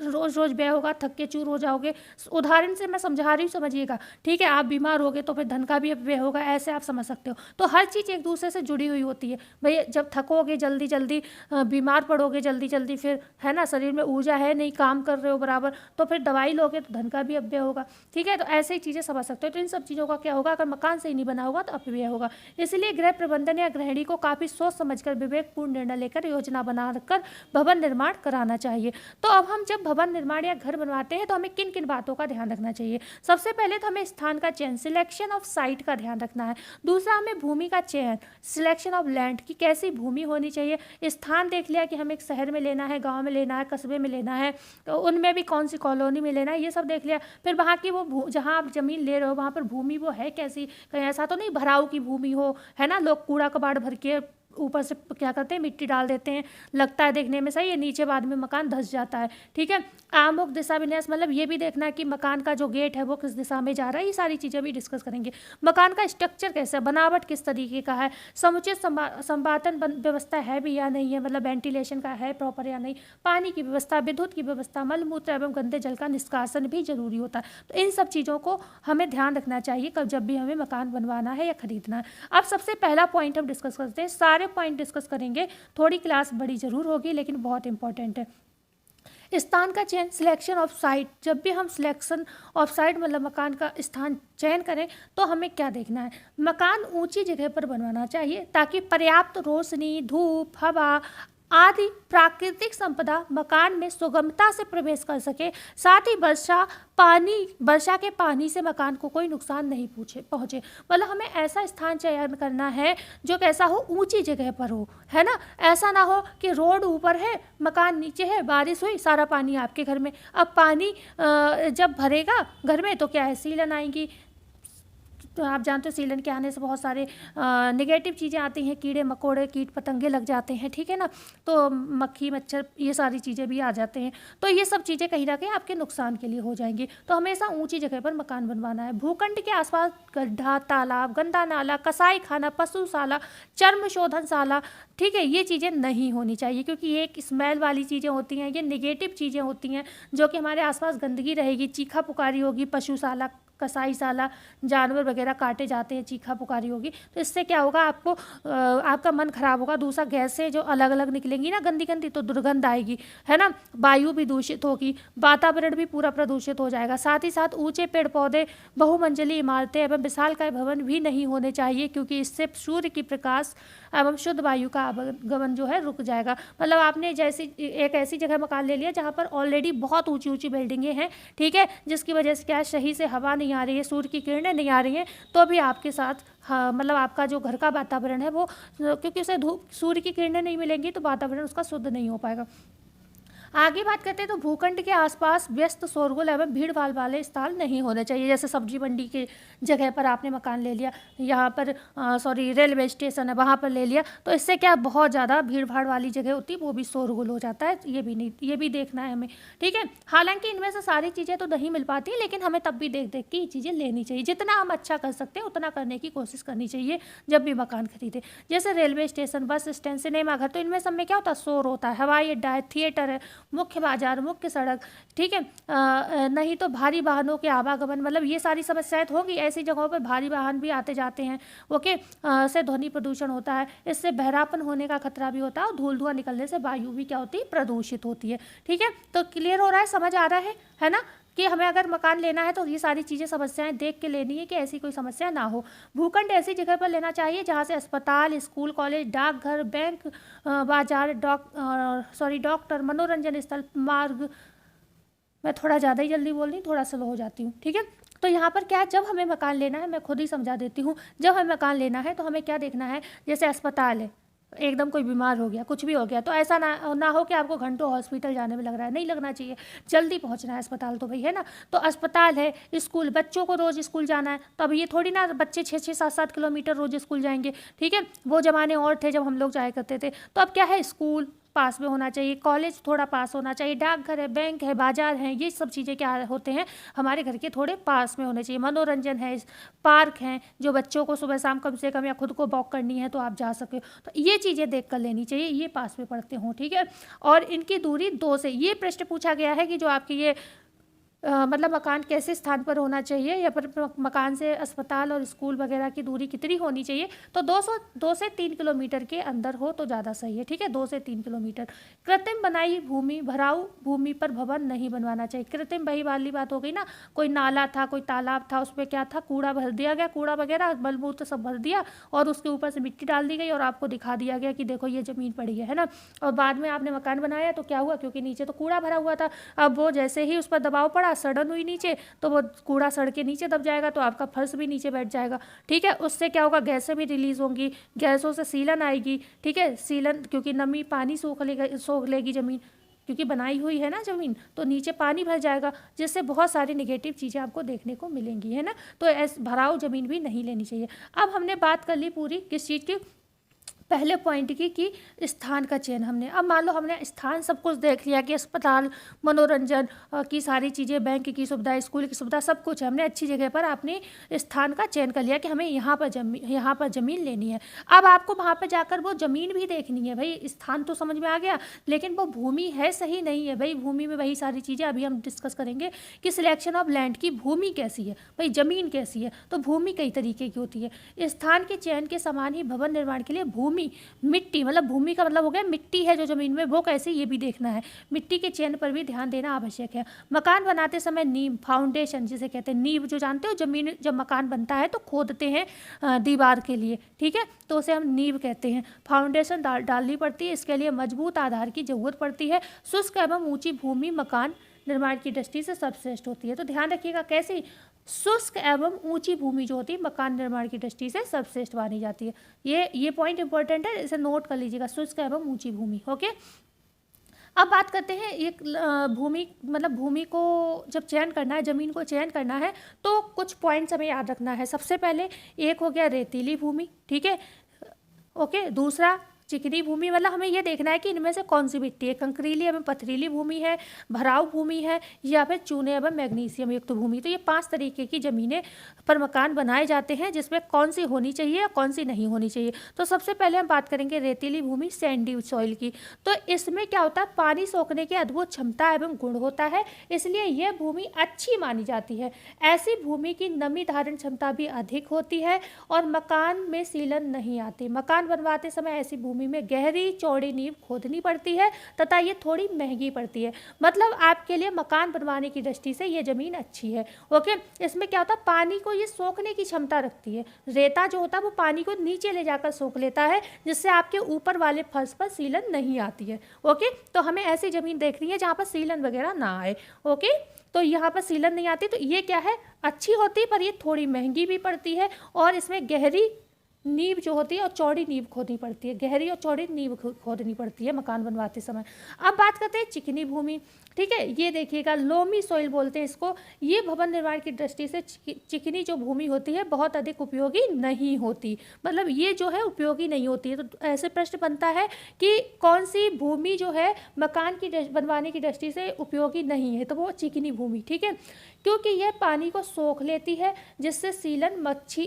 रोज़ रोज़ व्यय होगा, थक के चूर हो जाओगे। उदाहरण से मैं समझा रही हूँ, समझिएगा, ठीक है। आप बीमार होगे तो फिर धन का भी व्यय होगा, ऐसे आप समझ सकते हो। तो हर चीज़ एक दूसरे से जुड़ी हुई होती है भैया। जब थकोगे जल्दी जल्दी, बीमार पड़ोगे जल्दी जल्दी, फिर है ना, शरीर में ऊर्जा है नहीं, काम कर रहे हो बराबर, तो फिर दवाई लोगे तो धन का भी अपव्यय होगा, ठीक है। तो ऐसे ही चीज़ें समझ सकते हो। तो इन सब चीज़ों का क्या होगा, अगर मकान सही नहीं बना होगा तो अपव्यय होगा। इसलिए गृह प्रबंधन या गृहिणी को काफ़ी सोच समझकर विवेकपूर्ण निर्णय लेकर योजना बनाकर भवन निर्माण कराना चाहिए। तो अब हम जब भवन निर्माण या घर बनवाते हैं तो हमें किन किन बातों का ध्यान रखना चाहिए। सबसे पहले तो हमें स्थान का चयन, सिलेक्शन ऑफ साइट का ध्यान रखना है। दूसरा, हमें भूमि का चयन, सिलेक्शन ऑफ लैंड, की कैसी भूमि होनी चाहिए। स्थान देख लिया कि हमें एक शहर में लेना है, गाँव में लेना है, कस्बे में लेना है, तो उनमें भी कौन सी कॉलोनी में लेना है, ये सब देख लिया। फिर वहाँ की वो जहाँ आप ज़मीन ले रहे हो वहाँ पर भूमि वो है कैसी, कहीं ऐसा तो नहीं भराव की भूमि हो, है ना, लोग कूड़ा कबाड़ भर के ऊपर से क्या करते हैं, मिट्टी डाल देते हैं, लगता है देखने में सही है, नीचे बाद में मकान धंस जाता है, ठीक है। आमुख दिशा विन्यास, मतलब ये भी देखना है कि मकान का जो गेट है वो किस दिशा में जा रहा है, ये सारी चीज़ें भी डिस्कस करेंगे। मकान का स्ट्रक्चर कैसा है, बनावट किस तरीके का है, समुचित संपादन व्यवस्था है भी या नहीं है, मतलब वेंटिलेशन का है प्रॉपर या नहीं, पानी की व्यवस्था, विद्युत की व्यवस्था, मलमूत्र एवं गंदे जल का निष्कासन भी जरूरी होता है। तो इन सब चीज़ों को हमें ध्यान रखना चाहिए जब भी हमें मकान बनवाना है या खरीदना है। अब सबसे पहला पॉइंट हम डिस्कस करते हैं, सारे पॉइंट डिस्कस करेंगे, थोड़ी क्लास बड़ी जरूर होगी लेकिन बहुत इंपॉर्टेंट है। स्थान का चयन, सिलेक्शन ऑफ साइट, जब भी हम सिलेक्शन ऑफ साइट मतलब मकान का स्थान चयन करें तो हमें क्या देखना है, मकान ऊंची जगह पर बनवाना चाहिए ताकि पर्याप्त रोशनी, धूप, हवा आदि प्राकृतिक संपदा मकान में सुगमता से प्रवेश कर सके। साथ ही वर्षा के पानी से मकान को कोई नुकसान नहीं पहुँचे। मतलब हमें ऐसा स्थान चयन करना है जो कैसा हो, ऊंची जगह पर हो, है ना। ऐसा ना हो कि रोड ऊपर है, मकान नीचे है, बारिश हुई, सारा पानी आपके घर में। अब पानी जब भरेगा घर में तो क्या है, सीलन आएंगी। तो आप जानते हो सीलन के आने से बहुत सारे नेगेटिव चीज़ें आती हैं, कीड़े मकोड़े, कीट पतंगे लग जाते हैं, ठीक है ना। तो मक्खी मच्छर ये सारी चीज़ें भी आ जाते हैं। तो ये सब चीज़ें कहीं ना कहीं आपके नुकसान के लिए हो जाएंगी। तो हमेशा ऊंची जगह पर मकान बनवाना है। भूखंड के आसपास गड्ढा, तालाब, गंदा नाला, कसाई खाना, पशुशाला, चर्म शोधनशाला, ठीक है, ये चीज़ें नहीं होनी चाहिए क्योंकि ये एक स्मेल वाली चीज़ें होती हैं, ये नेगेटिव चीज़ें होती हैं जो कि हमारे आसपास गंदगी रहेगी, चीखा पुकारी होगी, पशुशाला, कसाईशाला, जानवर वगैरह काटे जाते हैं, चीखा पुकारी होगी। तो इससे क्या होगा, आपका मन खराब होगा। दूसरा, गैसें जो अलग अलग निकलेंगी ना गंदी गंदी, तो दुर्गंध आएगी, है ना। वायु भी दूषित होगी, वातावरण भी पूरा प्रदूषित हो जाएगा। साथ ही साथ ऊंचे पेड़ पौधे, बहुमंजिली इमारतें एवं विशालकाय भवन भी नहीं होने चाहिए क्योंकि इससे सूर्य की प्रकाश एवं शुद्ध वायु का आवागमन जो है रुक जाएगा। मतलब आपने जैसी एक ऐसी जगह मकान ले लिया जहाँ पर ऑलरेडी बहुत ऊंची ऊंची बिल्डिंगें हैं, ठीक है, जिसकी वजह से क्या है, सही से हवा नहीं आ रही है, सूर्य की किरणें नहीं आ रही हैं, तो भी आपके साथ हाँ मतलब आपका जो घर का वातावरण है वो, क्योंकि उसे धूप सूर्य की किरणें नहीं मिलेंगी तो वातावरण उसका शुद्ध नहीं हो पाएगा। आगे बात करते हैं तो भूखंड के आसपास व्यस्त शोरगुल एवं भीड़ भाड़ वाले स्थान नहीं होने चाहिए। जैसे सब्जी मंडी के जगह पर आपने मकान ले लिया, यहाँ पर रेलवे स्टेशन है वहाँ पर ले लिया, तो इससे क्या बहुत ज़्यादा भीड़ भाड़ वाली जगह होती है, वो भी शोरगुल हो जाता है। ये भी नहीं, ये भी देखना है हमें, ठीक है। हालांकि इनमें से सारी चीज़ें तो नहीं मिल पाती, लेकिन हमें तब भी देख देख के ये चीज़ें लेनी चाहिए। जितना हम अच्छा कर सकते हैं उतना करने की कोशिश करनी चाहिए जब भी मकान खरीदे। जैसे railway station, bus stand, cinema घर, तो इनमें सब में क्या होता है, शोर होता है, हवाई अड्डा है, थिएटर है, मुख्य बाजार, मुख्य सड़क, ठीक है। नहीं तो भारी वाहनों के आवागमन, मतलब ये सारी समस्याएं होगी। ऐसी जगहों पर भारी वाहन भी आते जाते हैं, ओके, से ध्वनि प्रदूषण होता है, इससे बहरापन होने का खतरा भी होता है और धूल धुआं निकलने से वायु भी क्या होती है, प्रदूषित होती है, ठीक है। तो क्लियर हो रहा है, समझ आ रहा है ना, कि हमें अगर मकान लेना है तो ये सारी चीज़ें समस्याएं देख के लेनी है कि ऐसी कोई समस्या ना हो। भूखंड ऐसी जगह पर लेना चाहिए जहाँ से अस्पताल, स्कूल, कॉलेज, डाकघर, बैंक, बाजार, डॉक्टर, मनोरंजन स्थल, मार्ग, मैं थोड़ा ज़्यादा ही जल्दी बोल रही हूँ, थोड़ा स्लो हो जाती हूँ, ठीक है। तो यहाँ पर क्या है, जब हमें मकान लेना है, मैं खुद ही समझा देती हूँ, जब हमें मकान लेना है तो हमें क्या देखना है, जैसे अस्पताल है, एकदम कोई बीमार हो गया, कुछ भी हो गया, तो ऐसा ना हो कि आपको घंटों हॉस्पिटल जाने में लग रहा है, नहीं लगना चाहिए, जल्दी पहुंचना है अस्पताल तो भाई, है ना। तो अस्पताल है, स्कूल, बच्चों को रोज़ स्कूल जाना है, तो अब ये थोड़ी ना बच्चे 6-6, 7-7 किलोमीटर रोज़ स्कूल जाएंगे, ठीक है। वो ज़माने और थे जब हम लोग जाया करते थे। तो अब क्या है, स्कूल पास में होना चाहिए, कॉलेज थोड़ा पास होना चाहिए, डाकघर है, बैंक है, बाजार है, ये सब चीज़ें क्या होते हैं, हमारे घर के थोड़े पास में होने चाहिए। मनोरंजन है, पार्क हैं, जो बच्चों को सुबह शाम कम से कम या खुद को वॉक करनी है तो आप जा सके, तो ये चीज़ें देख कर लेनी चाहिए, ये पास में पड़ते हों, ठीक है। और इनकी दूरी 2 से, ये प्रश्न पूछा गया है कि जो आपकी ये मतलब मकान कैसे स्थान पर होना चाहिए, या पर मकान से अस्पताल और स्कूल वगैरह की दूरी कितनी होनी चाहिए, तो 2 से 3 किलोमीटर के अंदर हो तो ज़्यादा सही है, ठीक है, 2 से 3 किलोमीटर। कृत्रिम बनाई भूमि, भराऊ भूमि पर भवन नहीं बनवाना चाहिए। कृत्रिम वही वाली बात हो गई ना, कोई नाला था, कोई तालाब था, उसमें क्या था, कूड़ा भर दिया गया, कूड़ा वगैरह मलमूत्र सब भर दिया और उसके ऊपर से मिट्टी डाल दी गई और आपको दिखा दिया गया कि देखो ये ज़मीन पड़ी है ना। और बाद में आपने मकान बनाया तो क्या हुआ, क्योंकि नीचे तो कूड़ा भरा हुआ था, अब वो जैसे ही उस पर दबाव पड़ा, सड़न हुई नीचे, तो वो कूड़ा सड़ के नीचे दब जाएगा, तो आपका फर्श भी नीचे बैठ जाएगा, ठीक है। उससे क्या होगा, गैसें भी रिलीज होंगी, गैसों से सीलन आएगी, ठीक है। सीलन क्योंकि नमी, पानी सोख लेगी ज़मीन, क्योंकि बनाई हुई है ना ज़मीन, तो नीचे पानी भर जाएगा, जिससे बहुत सारी नेगेटिव चीज़ें आपको देखने को मिलेंगी, है ना। तो ऐसे भराव ज़मीन भी नहीं लेनी चाहिए। अब हमने बात कर ली पूरी किस चीज़ की, पहले पॉइंट की कि स्थान का चयन हमने, अब मान लो हमने स्थान सब कुछ देख लिया कि अस्पताल, मनोरंजन की सारी चीज़ें, बैंक की सुविधा, स्कूल की सुविधा, सब कुछ है, हमने अच्छी जगह पर अपने स्थान का चयन कर लिया कि हमें यहाँ पर ज़मीन लेनी है। अब आपको वहाँ पर जाकर वो ज़मीन भी देखनी है भाई, स्थान तो समझ में आ गया, लेकिन वो भूमि है सही नहीं है भाई, भूमि में वही सारी चीज़ें अभी हम डिस्कस करेंगे कि सिलेक्शन ऑफ लैंड की भूमि कैसी है भाई, ज़मीन कैसी है। तो भूमि कई तरीके की होती है, स्थान के चयन के समान ही भवन निर्माण के लिए भूमि भूमि, मिट्टी मतलब भूमि का मतलब हो गया मिट्टी है जो ज़मीन में, वो कैसे ये भी देखना है। मिट्टी के चयन पर भी ध्यान देना आवश्यक है। मकान बनाते समय नींव, फाउंडेशन जिसे कहते हैं, नींव जो जानते हो, ज़मीन जब मकान बनता है तो खोदते हैं दीवार के लिए, ठीक है, तो उसे हम नींव कहते हैं। फाउंडेशन डालनी पड़ती है, इसके लिए मजबूत आधार की जरूरत पड़ती है। शुष्क एवं ऊंची भूमि मकान निर्माण की दृष्टि से सर्वश्रेष्ठ होती है। तो ध्यान रखिएगा कैसी, शुष्क एवं ऊंची भूमि जो होती है मकान निर्माण की दृष्टि से सर्वश्रेष्ठ मानी जाती है। ये पॉइंट इंपॉर्टेंट है, इसे नोट कर लीजिएगा, शुष्क एवं ऊंची भूमि। ओके, अब बात करते हैं एक भूमि, मतलब भूमि को जब चयन करना है, ज़मीन को चयन करना है तो कुछ पॉइंट्स हमें याद रखना है। सबसे पहले एक हो गया रेतीली भूमि, ठीक है, ओके। दूसरा चिकनी भूमि, मतलब हमें यह देखना है कि इनमें से कौन सी मिट्टी है, कंकरीली एवं पथरीली भूमि है, भराव भूमि है, या फिर चूने एवं मैग्नीशियम युक्त भूमि। तो ये 5 तरीके की ज़मीनें पर मकान बनाए जाते हैं, जिसमें कौन सी होनी चाहिए और कौन सी नहीं होनी चाहिए। तो सबसे पहले हम बात करेंगे रेतीली भूमि, सैंडी सॉइल की। तो इसमें क्या होता है, पानी सोखने की अद्भुत क्षमता एवं गुण होता है, इसलिए यह भूमि अच्छी मानी जाती है। ऐसी भूमि की नमी धारण क्षमता भी अधिक होती है और मकान में सीलन नहीं आती। मकान बनवाते समय ऐसी भूमि में गहरी चौड़ी नींव खोदनी पड़ती है तथा ये थोड़ी महंगी पड़ती है। मतलब आपके लिए मकान बनवाने की दृष्टि से ये ज़मीन अच्छी है। ओके, इसमें क्या होता है, पानी को ये सोखने की क्षमता रखती है। रेता जो होता है वो पानी को नीचे ले जाकर सोख लेता है, जिससे आपके ऊपर वाले फर्श पर सीलन नहीं आती है। ओके, तो हमें ऐसी ज़मीन देखनी है जहाँ पर सीलन वगैरह ना आए। ओके, तो यहाँ पर सीलन नहीं आती, तो ये क्या है, अच्छी होती है, पर ये थोड़ी महंगी भी पड़ती है और इसमें गहरी नींव जो होती है और चौड़ी नींव खोदनी पड़ती है, गहरी और चौड़ी नींव खोदनी पड़ती है मकान बनवाते समय। अब बात करते हैं चिकनी भूमि, ठीक है, ये देखिएगा लोमी सॉइल बोलते हैं इसको। ये भवन निर्माण की दृष्टि से चिकनी जो भूमि होती है बहुत अधिक उपयोगी नहीं होती, मतलब ये जो है उपयोगी नहीं होती है। तो ऐसे प्रश्न बनता है कि कौन सी भूमि जो है मकान की बनवाने की दृष्टि से उपयोगी नहीं है, तो वो चिकनी भूमि, ठीक है, क्योंकि यह पानी को सोख लेती है, जिससे सीलन,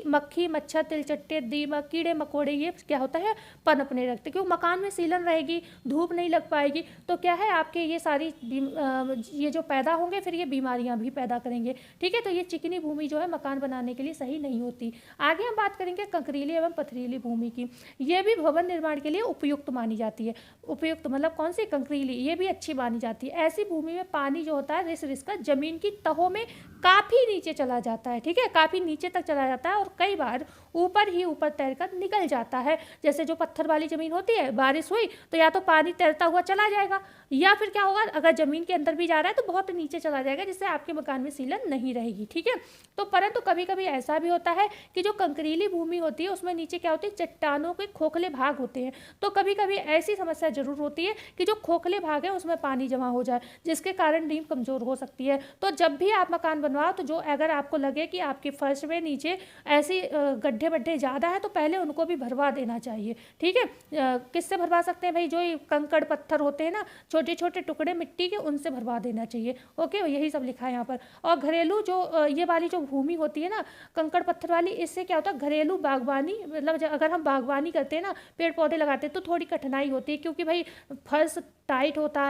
मक्खी, मच्छर, तिलचट्टे, दीमक, कीड़े मकोड़े ये क्या होता है, पनपने लगते। क्योंकि मकान में सीलन रहेगी, धूप नहीं लग पाएगी, तो क्या है, आपके ये सारी ये जो पैदा होंगे फिर ये बीमारियां भी पैदा करेंगे, ठीक है। तो ये चिकनी भूमि जो है मकान बनाने के लिए सही नहीं होती। आगे हम बात करेंगे कंकरीली एवं पथरीली भूमि की। ये भी भवन निर्माण के लिए उपयुक्त मानी जाती है। उपयुक्त मतलब कौन सी, कंकरीली, ये भी अच्छी मानी जाती है। ऐसी भूमि में पानी जो होता है रिस रिस का जमीन की तहों में काफ़ी नीचे चला जाता है, ठीक है, काफ़ी नीचे तक चला जाता है और कई बार ऊपर ही ऊपर तैरकर निकल जाता है। जैसे जो पत्थर वाली ज़मीन होती है, बारिश हुई तो या तो पानी तैरता हुआ चला जाएगा, या फिर क्या होगा, अगर ज़मीन के अंदर भी जा रहा है तो बहुत नीचे चला जाएगा, जिससे आपके मकान में सीलन नहीं रहेगी, ठीक है। तो परंतु कभी कभी ऐसा भी होता है कि जो कंकरीली भूमि होती है उसमें नीचे क्या होती है, चट्टानों के खोखले भाग होते हैं। तो कभी कभी ऐसी समस्या जरूर होती है कि जो खोखले भाग है उसमें पानी जमा हो जाए, जिसके कारण नींव कमज़ोर हो सकती है। तो जब भी आप मकान बनवाओ तो जो अगर आपको लगे कि आपके फर्श में नीचे ऐसी गड्ढे बड्ढे ज़्यादा है तो पहले उनको भी भरवा देना चाहिए, ठीक है। किससे भरवा सकते हैं भाई, जो कंकड़ पत्थर होते हैं ना, छोटे छोटे टुकड़े मिट्टी के, उनसे भरवा देना चाहिए। ओके, यही सब लिखा है यहाँ पर। और घरेलू जो ये वाली जो भूमि होती है ना, कंकड़ पत्थर वाली, इससे क्या होता है, घरेलू बागवानी, मतलब अगर हम बागवानी करते हैं ना, पेड़ पौधे लगाते हैं तो थोड़ी कठिनाई होती है, क्योंकि भाई फर्श टाइट होता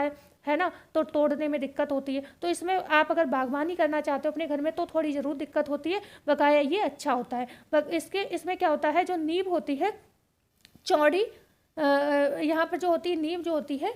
है ना, तो तोड़ने में दिक्कत होती है। तो इसमें आप अगर बागवानी करना चाहते हो अपने घर में तो थोड़ी ज़रूर दिक्कत होती है, बकाया ये अच्छा होता है। इसमें क्या होता है, जो नींव होती है चौड़ी, यहाँ पर जो होती है नींव जो होती है,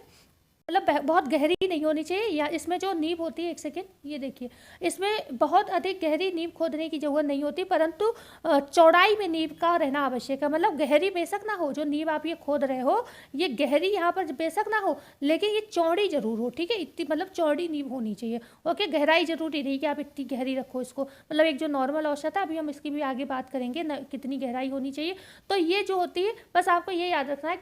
मतलब बहुत गहरी नहीं होनी चाहिए, या इसमें जो नींव होती है, एक सेकेंड, ये देखिए, इसमें बहुत अधिक गहरी नींव खोदने की जरूरत नहीं होती, परंतु चौड़ाई में नींव का रहना आवश्यक है। मतलब गहरी बेशक ना हो, जो नींव आप ये खोद रहे हो ये गहरी यहाँ पर बेशक ना हो, लेकिन ये चौड़ी जरूर हो, ठीक है, इतनी मतलब चौड़ी नींव होनी चाहिए। ओके, गहराई जरूरी नहीं कि आप इतनी गहरी रखो इसको, मतलब एक जो नॉर्मल औसत है, अभी हम इसकी भी आगे बात करेंगे न, कितनी गहराई होनी चाहिए। तो ये जो होती है, बस आपको ये याद रखना है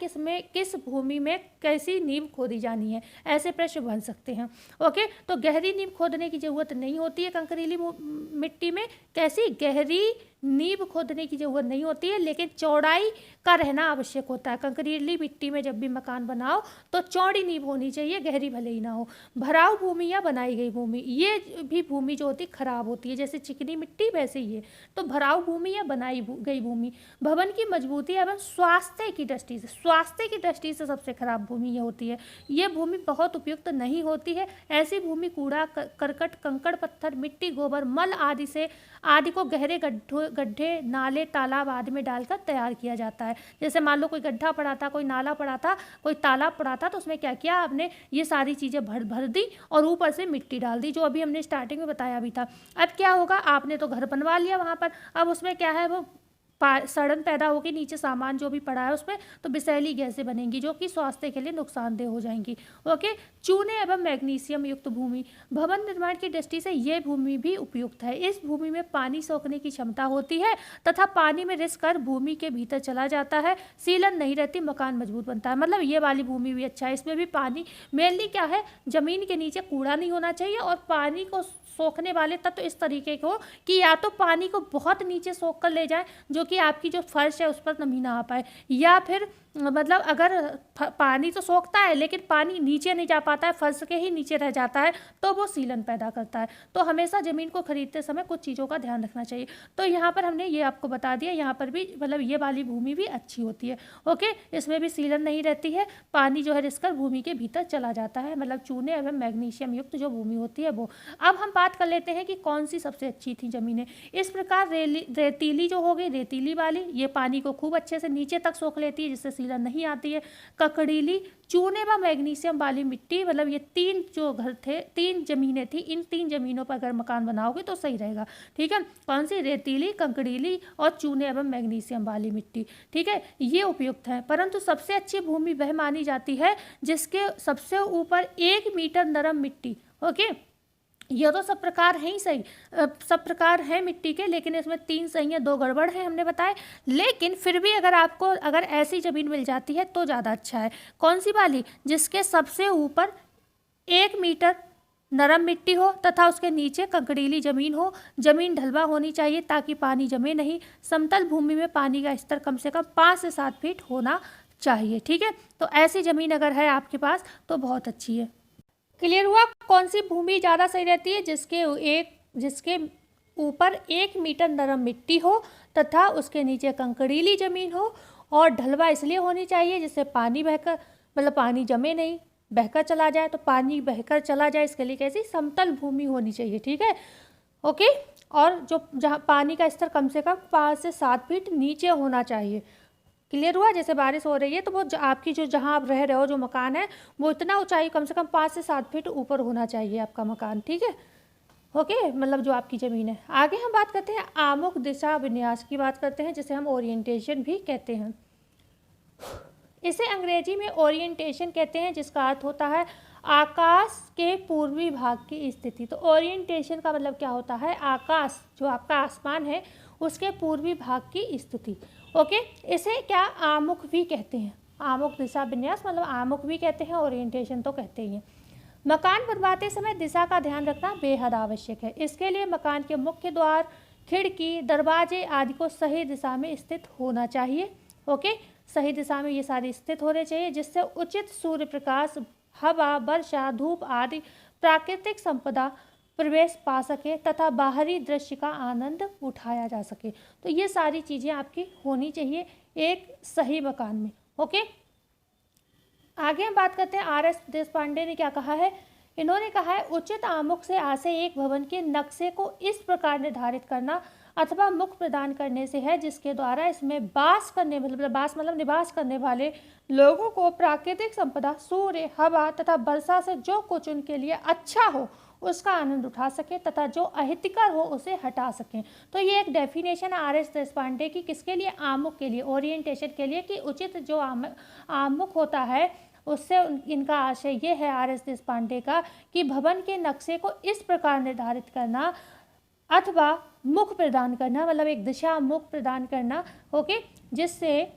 किस भूमि में कैसी नींव खोदी जानी है, ऐसे प्रश्न बन सकते हैं। ओके, तो गहरी नींव खोदने की जरूरत नहीं होती है कंकरीली मिट्टी में, कैसी गहरी नींव खोदने की जरूरत नहीं होती है, लेकिन चौड़ाई का रहना आवश्यक होता है। कंकरीली मिट्टी में जब भी मकान बनाओ तो चौड़ी नींव होनी चाहिए, गहरी भले ही ना हो। भराव भूमि या बनाई गई भूमि, ये भी भूमि जो होती है खराब होती है, जैसे चिकनी मिट्टी वैसे ही है। तो भराव भूमि या बनाई गई भूमि भवन की मजबूती एवं स्वास्थ्य की दृष्टि से सबसे खराब भूमि ये होती है। ये भूमि बहुत उपयुक्त नहीं होती है। ऐसी भूमि कूड़ा करकट, कंकड़ पत्थर, मिट्टी, गोबर, मल आदि को गहरे गड्ढों गड्ढे, नाले, तालाब आदि में डालकर तैयार किया जाता है। जैसे मान लो कोई गड्ढा पड़ा था, कोई नाला पड़ा था, कोई तालाब पड़ा था, तो उसमें क्या किया आपने, ये सारी चीज़ें भर दी और ऊपर से मिट्टी डाल दी, जो अभी हमने स्टार्टिंग में बताया भी था। अब क्या होगा, आपने तो घर बनवा लिया वहाँ पर, अब उसमें क्या है, वो सड़न पैदा होगी, नीचे सामान जो भी पड़ा है उसमें, तो विषैली गैसें बनेंगी जो कि स्वास्थ्य के लिए नुकसानदेह हो जाएंगी। ओके। चूने एवं मैग्नीशियम युक्त भूमि, भवन निर्माण की दृष्टि से ये भूमि भी उपयुक्त है। इस भूमि में पानी सोखने की क्षमता होती है तथा पानी में रिस कर भूमि के भीतर चला जाता है, सीलन नहीं रहती, मकान मजबूत बनता है। मतलब ये वाली भूमि भी अच्छा है, इसमें भी पानी मेनली क्या है, जमीन के नीचे कूड़ा नहीं होना चाहिए और पानी को सोखने वाले तत्व इस तरीके के हो कि या तो पानी को बहुत नीचे सोख कर ले जाए, जो कि आपकी जो फर्श है उस पर नमी ना आ पाए, या फिर मतलब अगर पानी तो सोखता है लेकिन पानी नीचे नहीं जा पाता है, फर्श के ही नीचे रह जाता है, तो वो सीलन पैदा करता है। तो हमेशा ज़मीन को खरीदते समय कुछ चीज़ों का ध्यान रखना चाहिए। तो यहाँ पर हमने ये आपको बता दिया, यहाँ पर भी मतलब ये वाली भूमि भी अच्छी होती है। ओके, इसमें भी सीलन नहीं रहती है, पानी जो है रिसकर भूमि के भीतर चला जाता है, मतलब चूने एवं मैग्नीशियम युक्त जो भूमि होती है वो। अब हम बात कर लेते हैं कि कौन सी सबसे अच्छी थी ज़मीनें। इस प्रकार रेतीली जो हो गई, रेतीली वाली, ये पानी को खूब अच्छे से नीचे तक सोख लेती है जिससे सीलन नहीं आती है। ककड़ीली, चूने व मैग्नीशियम वाली मिट्टी, मतलब ये तीन जो घर थे, तीन जमीनें थी, इन तीन जमीनों पर अगर मकान बनाओगे तो सही रहेगा। ठीक है, कौन सी, रेतीली, कंकड़ीली और चूने एवं मैग्नीशियम वाली मिट्टी। ठीक है, ये उपयुक्त है। परंतु सबसे अच्छी भूमि वह मानी जाती है जिसके सबसे ऊपर 1 मीटर नरम मिट्टी। ओके, ये तो सब प्रकार हैं ही सही, सब प्रकार हैं मिट्टी के, लेकिन इसमें 3 सही हैं, 2 गड़बड़ हैं हमने बताए। लेकिन फिर भी अगर आपको अगर ऐसी ज़मीन मिल जाती है तो ज़्यादा अच्छा है। कौन सी वाली, जिसके सबसे ऊपर 1 मीटर नरम मिट्टी हो तथा उसके नीचे कंकड़ीली ज़मीन हो, ज़मीन ढलवा होनी चाहिए ताकि पानी जमे नहीं, समतल भूमि में पानी का स्तर कम से कम 5 से 7 फीट होना चाहिए। ठीक है, तो ऐसी ज़मीन अगर है आपके पास तो बहुत अच्छी है। क्लियर हुआ, कौन सी भूमि ज़्यादा सही रहती है, जिसके ऊपर 1 मीटर नरम मिट्टी हो तथा उसके नीचे कंकड़ीली ज़मीन हो, और ढलवा इसलिए होनी चाहिए जिससे पानी बहकर, मतलब पानी जमे नहीं, बहकर चला जाए, तो पानी बहकर चला जाए इसके लिए कैसी, समतल भूमि होनी चाहिए। ठीक है, ओके। और जो जहाँ पानी का स्तर कम से कम 5 से 7 फीट नीचे होना चाहिए। क्लियर हुआ, जैसे बारिश हो रही है तो वो आपकी जो जहाँ आप रह रहे हो जो मकान है वो इतना ऊंचाई कम से कम 5 से 7 फीट ऊपर होना चाहिए आपका मकान। ठीक है, ओके, मतलब जो आपकी ज़मीन है। आगे हम बात करते हैं आमुख दिशा विन्यास की बात करते हैं, जिसे हम ओरिएंटेशन भी कहते हैं। इसे अंग्रेजी में ओरिएंटेशन कहते हैं, जिसका अर्थ होता है आकाश के पूर्वी भाग की स्थिति। तो ओरिएंटेशन का मतलब क्या होता है, आकाश जो आपका आसमान है उसके पूर्वी भाग की स्थिति। ओके, इसे क्या आमुख भी कहते हैं, आमुख दिशा विन्यास मतलब आमुख भी कहते हैं, ओरिएंटेशन तो कहते ही हैं। मकान बनवाते समय दिशा का ध्यान रखना बेहद आवश्यक है। इसके लिए मकान के मुख्य द्वार, खिड़की, दरवाजे आदि को सही दिशा में स्थित होना चाहिए। ओके, सही दिशा में ये सारे स्थित होने चाहिए, जिससे उचित सूर्य प्रकाश, हवा, वर्षा, धूप आदि प्राकृतिक संपदा प्रवेश पा सके तथा बाहरी दृश्य का आनंद उठाया जा सके। तो ये सारी चीज़ें आपकी होनी चाहिए एक सही मकान में। ओके, आगे हम बात करते हैं आर.एस. देशपांडे ने क्या कहा है। इन्होंने कहा है उचित आमुख से आशय एक भवन के नक्शे को इस प्रकार निर्धारित करना अथवा मुख प्रदान करने से है जिसके द्वारा इसमें बास करने मतलब निवास करने वाले लोगों को प्राकृतिक संपदा, सूर्य, हवा तथा वर्षा से जो कुछ उनके लिए अच्छा हो उसका आनंद उठा सके तथा जो अहितकर हो उसे हटा सकें। तो ये एक डेफिनेशन है आर.एस. देशपांडे की, किसके लिए, आमुख के लिए, ओरिएंटेशन के लिए, कि उचित जो आमुख होता है उससे इनका आशय ये है आर.एस. देशपांडे का कि भवन के नक्शे को इस प्रकार निर्धारित करना अथवा मुख प्रदान करना, मतलब एक दिशा मुख प्रदान करना। ओके, जिससे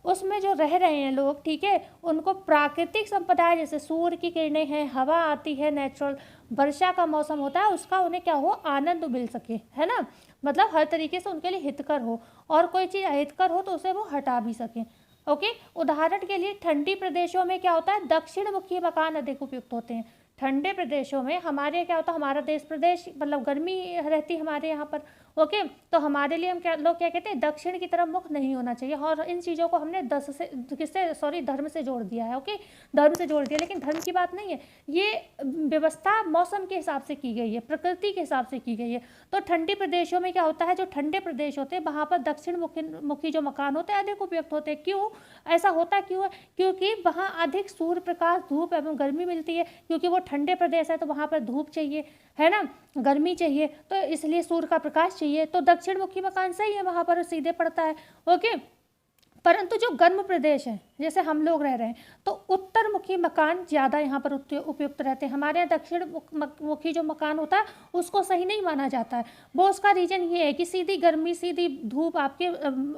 उसमें जो रह रहे हैं लोग, ठीक है, उनको प्राकृतिक संपदा जैसे सूर्य की किरणें हैं, हवा आती है, नेचुरल वर्षा का मौसम होता है, उसका उन्हें क्या हो, आनंद मिल सके, है ना, मतलब हर तरीके से उनके लिए हितकर हो, और कोई चीज़ अहितकर हो तो उसे वो हटा भी सकें। ओके, उदाहरण के लिए ठंडी प्रदेशों में क्या होता है, दक्षिण मुखी मकान अधिक उपयुक्त होते हैं। ठंडे प्रदेशों में हमारे क्या होता है, हमारा देश प्रदेश मतलब गर्मी रहती है हमारे यहाँ पर, ओके, तो हमारे लिए हम क्या लोग क्या कहते हैं, दक्षिण की तरफ मुख नहीं होना चाहिए। और इन चीज़ों को हमने धर्म से जोड़ दिया है। ओके, धर्म से जोड़ दिया, लेकिन धर्म की बात नहीं है, ये व्यवस्था मौसम के हिसाब से की गई है, प्रकृति के हिसाब से की गई है। तो ठंडी प्रदेशों में क्या होता है, जो ठंडे प्रदेश होते हैं वहाँ पर दक्षिण मुखी जो मकान होते हैं अधिक उपयुक्त होते हैं। क्यों ऐसा होता क्यों है? क्योंकि वहाँ अधिक सूर्य प्रकाश, धूप एवं गर्मी मिलती है, क्योंकि वो ठंडे प्रदेश है तो वहाँ पर धूप चाहिए, है ना, गर्मी चाहिए, तो इसलिए सूर्य का प्रकाश चाहिए। तो दक्षिण मुखी मकान सही है, वहाँ पर सीधे पड़ता है। ओके, परंतु जो गर्म प्रदेश है जैसे हम लोग रह रहे हैं, तो उत्तर मुखी मकान ज़्यादा यहाँ पर उपयुक्त रहते हैं। हमारे यहाँ दक्षिण मुखी जो मकान होता है उसको सही नहीं माना जाता है। वो उसका रीज़न ये है कि सीधी गर्मी, सीधी धूप आपके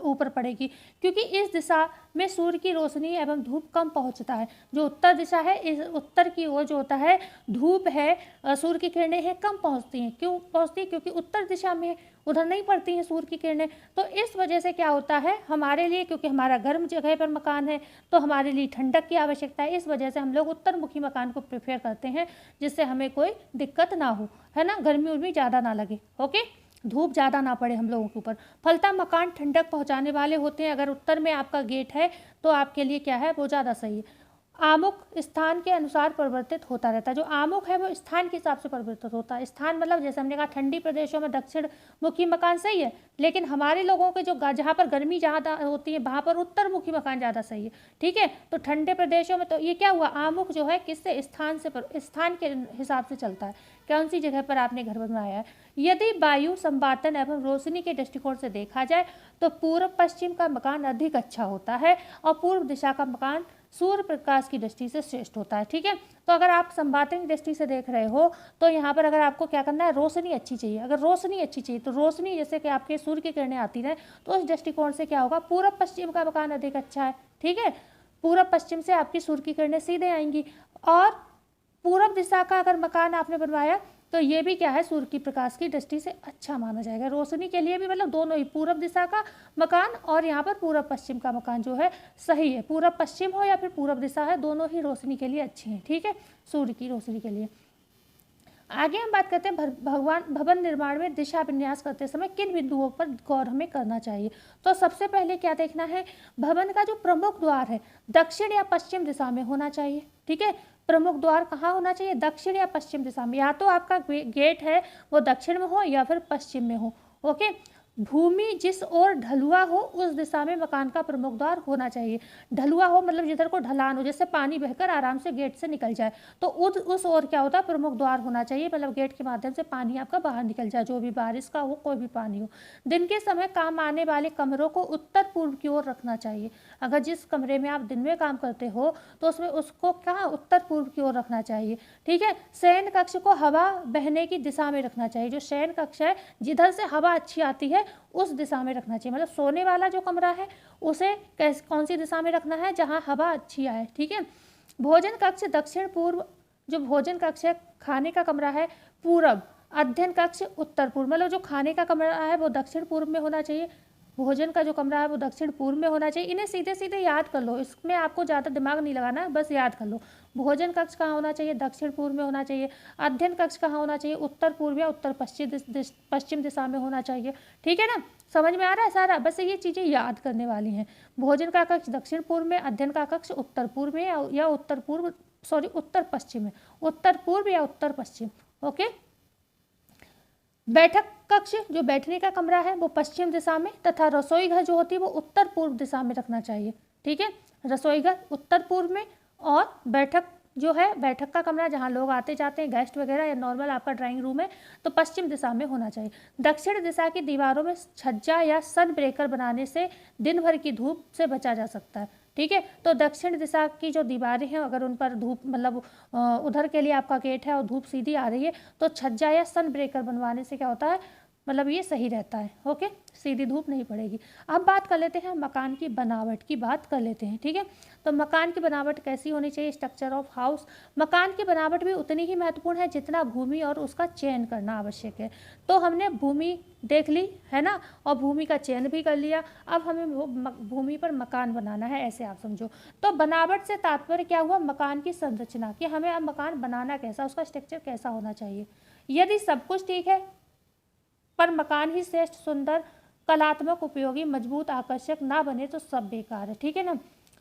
ऊपर पड़ेगी, क्योंकि इस दिशा में सूर्य की रोशनी एवं धूप कम पहुँचता है। जो उत्तर दिशा है, इस उत्तर की ओर जो होता है धूप है, सूर्य की किरणें हैं, कम पहुँचती हैं। क्यों पहुँचती है? क्योंकि उत्तर दिशा में उधर नहीं पड़ती हैं सूर्य की किरणें। तो इस वजह से क्या होता है हमारे लिए, क्योंकि हमारा गर्म जगह पर मकान है तो हमारे लिए ठंडक की आवश्यकता है, इस वजह से हम लोग उत्तर मुखी मकान को प्रेफर करते हैं, जिससे हमें कोई दिक्कत ना हो, है ना, गर्मी उर्मी ज़्यादा ना लगे। ओके, धूप ज़्यादा ना पड़े हम लोगों के ऊपर। फलता मकान ठंडक पहुंचाने वाले होते हैं। अगर उत्तर में आपका गेट है तो आपके लिए क्या है, वो ज़्यादा सही है। आमुख स्थान के अनुसार परिवर्तित होता रहता है। जो आमुख है वो स्थान के हिसाब से परिवर्तित होता है। स्थान मतलब जैसे हमने कहा ठंडी प्रदेशों में दक्षिण मुखी मकान सही है, लेकिन हमारे लोगों के जो जहाँ पर गर्मी ज़्यादा होती है वहाँ पर उत्तर मुखी मकान ज़्यादा सही है। ठीक है, तो ठंडे प्रदेशों में तो ये क्या हुआ, आमुख जो है किससे, स्थान के हिसाब से चलता है, कौन सी जगह पर आपने घर बनवाया है। यदि वायु संवातन एवं रोशनी के दृष्टिकोण से देखा जाए तो पूर्व पश्चिम का मकान अधिक अच्छा होता है और पूर्व दिशा का मकान सूर्य प्रकाश की दृष्टि से श्रेष्ठ होता है। ठीक है, तो अगर आप संवातन की दृष्टि से देख रहे हो तो यहाँ पर अगर आपको क्या करना है, रोशनी अच्छी चाहिए। अगर रोशनी अच्छी चाहिए तो रोशनी जैसे कि आपके सूर्य की किरणें आती रहे, तो उस दृष्टिकोण से क्या होगा, पूर्व पश्चिम का मकान अधिक अच्छा है। ठीक है, पूर्व पश्चिम से आपकी सूर्य की किरणें सीधे आएंगी। और पूर्व दिशा का अगर मकान आपने बनवाया तो ये भी क्या है, सूर्य की प्रकाश की दृष्टि से अच्छा माना जाएगा। रोशनी के लिए भी मतलब दोनों ही, पूर्व दिशा का मकान और यहाँ पर पूर्व पश्चिम का मकान जो है सही है। पूर्व पश्चिम हो या फिर पूर्व दिशा है, दोनों ही रोशनी के लिए अच्छे हैं। ठीक है, सूर्य की रोशनी के लिए। आगे हम बात करते हैं भवन निर्माण में दिशा विन्यास करते समय किन बिंदुओं पर गौर हमें करना चाहिए। तो सबसे पहले क्या देखना है, भवन का जो प्रमुख द्वार है दक्षिण या पश्चिम दिशा में होना चाहिए। ठीक है, प्रमुख द्वार कहाँ होना चाहिए, दक्षिण या पश्चिम दिशा में। या तो आपका गेट है वो दक्षिण में हो या फिर पश्चिम में हो। ओके, भूमि जिस ओर ढलुआ हो उस दिशा में मकान का प्रमुख द्वार होना चाहिए। ढलुआ हो मतलब जिधर को ढलान हो, जैसे पानी बहकर आराम से गेट से निकल जाए, तो उस ओर क्या होता है, प्रमुख द्वार होना चाहिए। मतलब गेट के माध्यम से पानी आपका बाहर निकल जाए, जो भी बारिश का हो, कोई भी पानी हो। दिन के समय काम आने वाले कमरों को उत्तर पूर्व की ओर रखना चाहिए। अगर जिस कमरे में आप दिन में काम करते हो तो उसमें उसको कहाँ, उत्तर पूर्व की ओर रखना चाहिए। ठीक है, शयन कक्ष को हवा बहने की दिशा में रखना चाहिए। जो शयन कक्ष है जिधर से हवा अच्छी आती है उस दिशा में रखना चाहिए। मतलब सोने वाला जो कमरा है उसे कौन सी दिशा में रखना है, जहाँ हवा अच्छी आए। ठीक है, भोजन कक्ष दक्षिण पूर्व, जो भोजन कक्ष है, खाने का कमरा है पूरब, अध्ययन कक्ष उत्तर पूर्व। मतलब जो खाने का कमरा है वो दक्षिण पूर्व में होना चाहिए, भोजन का जो कमरा है वो दक्षिण पूर्व में होना चाहिए। इन्हें सीधे सीधे याद कर लो, इसमें आपको ज़्यादा दिमाग नहीं लगाना है, बस याद कर लो। भोजन कक्ष कहाँ होना चाहिए, दक्षिण पूर्व में होना चाहिए। अध्ययन कक्ष कहाँ होना चाहिए, उत्तर पूर्व या उत्तर पश्चिम दिशा में होना चाहिए। ठीक है ना, समझ में आ रहा है सारा, बस ये चीज़ें याद करने वाली हैं। भोजन का कक्ष दक्षिण पूर्व में, अध्ययन का कक्ष उत्तर पूर्व में या उत्तर पश्चिम में, उत्तर पूर्व या उत्तर पश्चिम। ओके, बैठक कक्ष जो बैठने का कमरा है वो पश्चिम दिशा में, तथा रसोई घर जो होती है वो उत्तर पूर्व दिशा में रखना चाहिए। ठीक है, रसोई घर उत्तर पूर्व में, और बैठक जो है, बैठक का कमरा जहाँ लोग आते जाते हैं, गेस्ट वगैरह, या नॉर्मल आपका ड्राइंग रूम है, तो पश्चिम दिशा में होना चाहिए। दक्षिण दिशा की दीवारों में छज्जा या सन ब्रेकर बनाने से दिन भर की धूप से बचा जा सकता है। ठीक है, तो दक्षिण दिशा की जो दीवारें हैं अगर उन पर धूप, मतलब उधर के लिए आपका गेट है और धूप सीधी आ रही है, तो छज्जा या सन ब्रेकर बनवाने से क्या होता है, मतलब ये सही रहता है। ओके, सीधी धूप नहीं पड़ेगी। अब बात कर लेते हैं मकान की बनावट की बात कर लेते हैं। ठीक है, तो मकान की बनावट कैसी होनी चाहिए, स्ट्रक्चर ऑफ हाउस। मकान की बनावट भी उतनी ही महत्वपूर्ण है जितना भूमि और उसका चयन करना आवश्यक है। तो हमने भूमि देख ली है ना, और भूमि का चयन भी कर लिया। अब हमें वो भूमि पर मकान बनाना है, ऐसे आप समझो। तो बनावट से तात्पर्य क्या हुआ, मकान की संरचना, कि हमें अब मकान बनाना कैसा, उसका स्ट्रक्चर कैसा होना चाहिए। यदि सब कुछ ठीक है पर मकान ही श्रेष्ठ, सुंदर, कलात्मक, उपयोगी, मजबूत, आकर्षक ना बने तो सब बेकार है। ठीक है ना।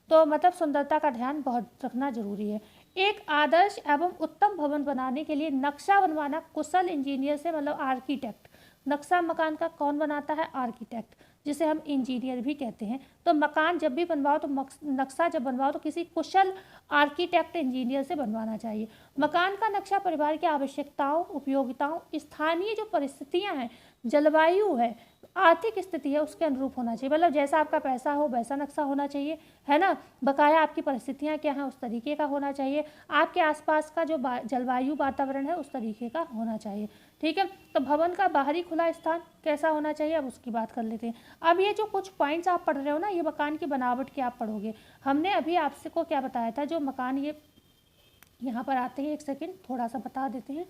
तो मतलब सुंदरता का ध्यान बहुत रखना जरूरी है। एक आदर्श एवं उत्तम भवन बनाने के लिए नक्शा बनवाना कुशल इंजीनियर से, मतलब आर्किटेक्ट। नक्शा मकान का कौन बनाता है? आर्किटेक्ट, जिसे हम इंजीनियर भी कहते हैं। तो मकान जब भी बनवाओ तो नक्शा जब बनवाओ तो किसी कुशल आर्किटेक्ट इंजीनियर से बनवाना चाहिए। मकान का नक्शा परिवार की आवश्यकताओं, उपयोगिताओं, स्थानीय जो परिस्थितियां हैं, जलवायु है, आर्थिक स्थिति है, उसके अनुरूप होना चाहिए। मतलब जैसा आपका पैसा हो वैसा नक्शा होना चाहिए, है ना। बकाया आपकी परिस्थितियां क्या हैं उस तरीके का होना चाहिए। आपके आसपास का जो जलवायु वातावरण है उस तरीके का होना चाहिए। ठीक है। तो भवन का बाहरी खुला स्थान कैसा होना चाहिए, अब उसकी बात कर लेते हैं। अब ये जो कुछ पॉइंट्स आप पढ़ रहे हो ना, ये मकान की बनावट की आप पढ़ोगे। हमने अभी आपसे को क्या बताया था, जो मकान ये यहाँ पर आते हैं, एक सेकेंड थोड़ा सा बता देते हैं।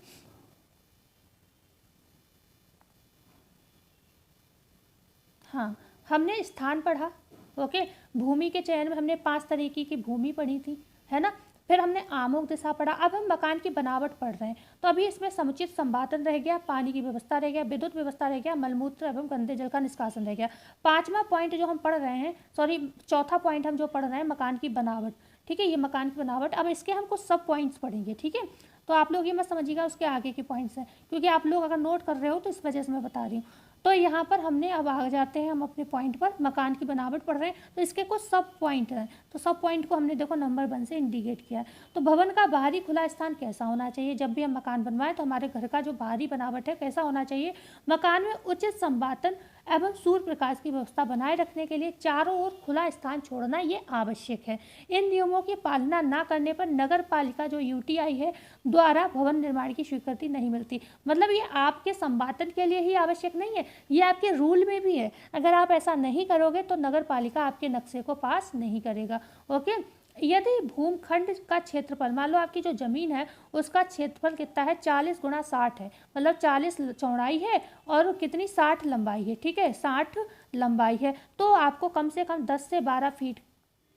हाँ, हमने स्थान पढ़ा, ओके। भूमि के चयन में हमने 5 तरीके की भूमि पढ़ी थी, है ना। फिर हमने आमुख दिशा पढ़ा। अब हम मकान की बनावट पढ़ रहे हैं। तो अभी इसमें समुचित संवादन रह गया, पानी की व्यवस्था रह गया, विद्युत व्यवस्था रह गया, मलमूत्र एवं गंदे जल का निष्कासन रह गया। 5वां पॉइंट जो हम पढ़ रहे हैं, सॉरी 4था पॉइंट हम जो पढ़ रहे हैं, मकान की बनावट। ठीक है, ये मकान की बनावट। अब इसके हम कुछ सब पॉइंट्स पढ़ेंगे। ठीक है, तो आप लोग ये मत समझिएगा उसके आगे के पॉइंट्स हैं, क्योंकि आप लोग अगर नोट कर रहे हो तो इस वजह से मैं बता रही हूँ। तो यहाँ पर हमने अब आ जाते हैं हम अपने पॉइंट पर, मकान की बनावट पढ़ रहे हैं। तो इसके कुछ सब पॉइंट हैं, तो सब पॉइंट को हमने देखो नंबर 1 से इंडिकेट किया है। तो भवन का बाहरी खुला स्थान कैसा होना चाहिए? जब भी हम मकान बनवाएं तो हमारे घर का जो बाहरी बनावट है कैसा होना चाहिए? मकान में उचित संवातन एवं सूर्य प्रकाश की व्यवस्था बनाए रखने के लिए चारों ओर खुला स्थान छोड़ना ये आवश्यक है। इन नियमों की पालना न करने पर नगर पालिका जो यूटीआई है द्वारा भवन निर्माण की स्वीकृति नहीं मिलती। मतलब ये आपके संवातन के लिए ही आवश्यक नहीं है, ये आपके रूल में भी है। अगर आप ऐसा नहीं करोगे तो नगर पालिका आपके नक्शे को पास नहीं करेगा। ओके। यदि भूखंड का क्षेत्रफल, मान लो आपकी जो जमीन है उसका क्षेत्रफल कितना है, 40 गुणा 60 है, मतलब 40 चौड़ाई है और कितनी 60 लंबाई है। ठीक है, 60 लंबाई है, तो आपको कम से कम 10 से 12 फीट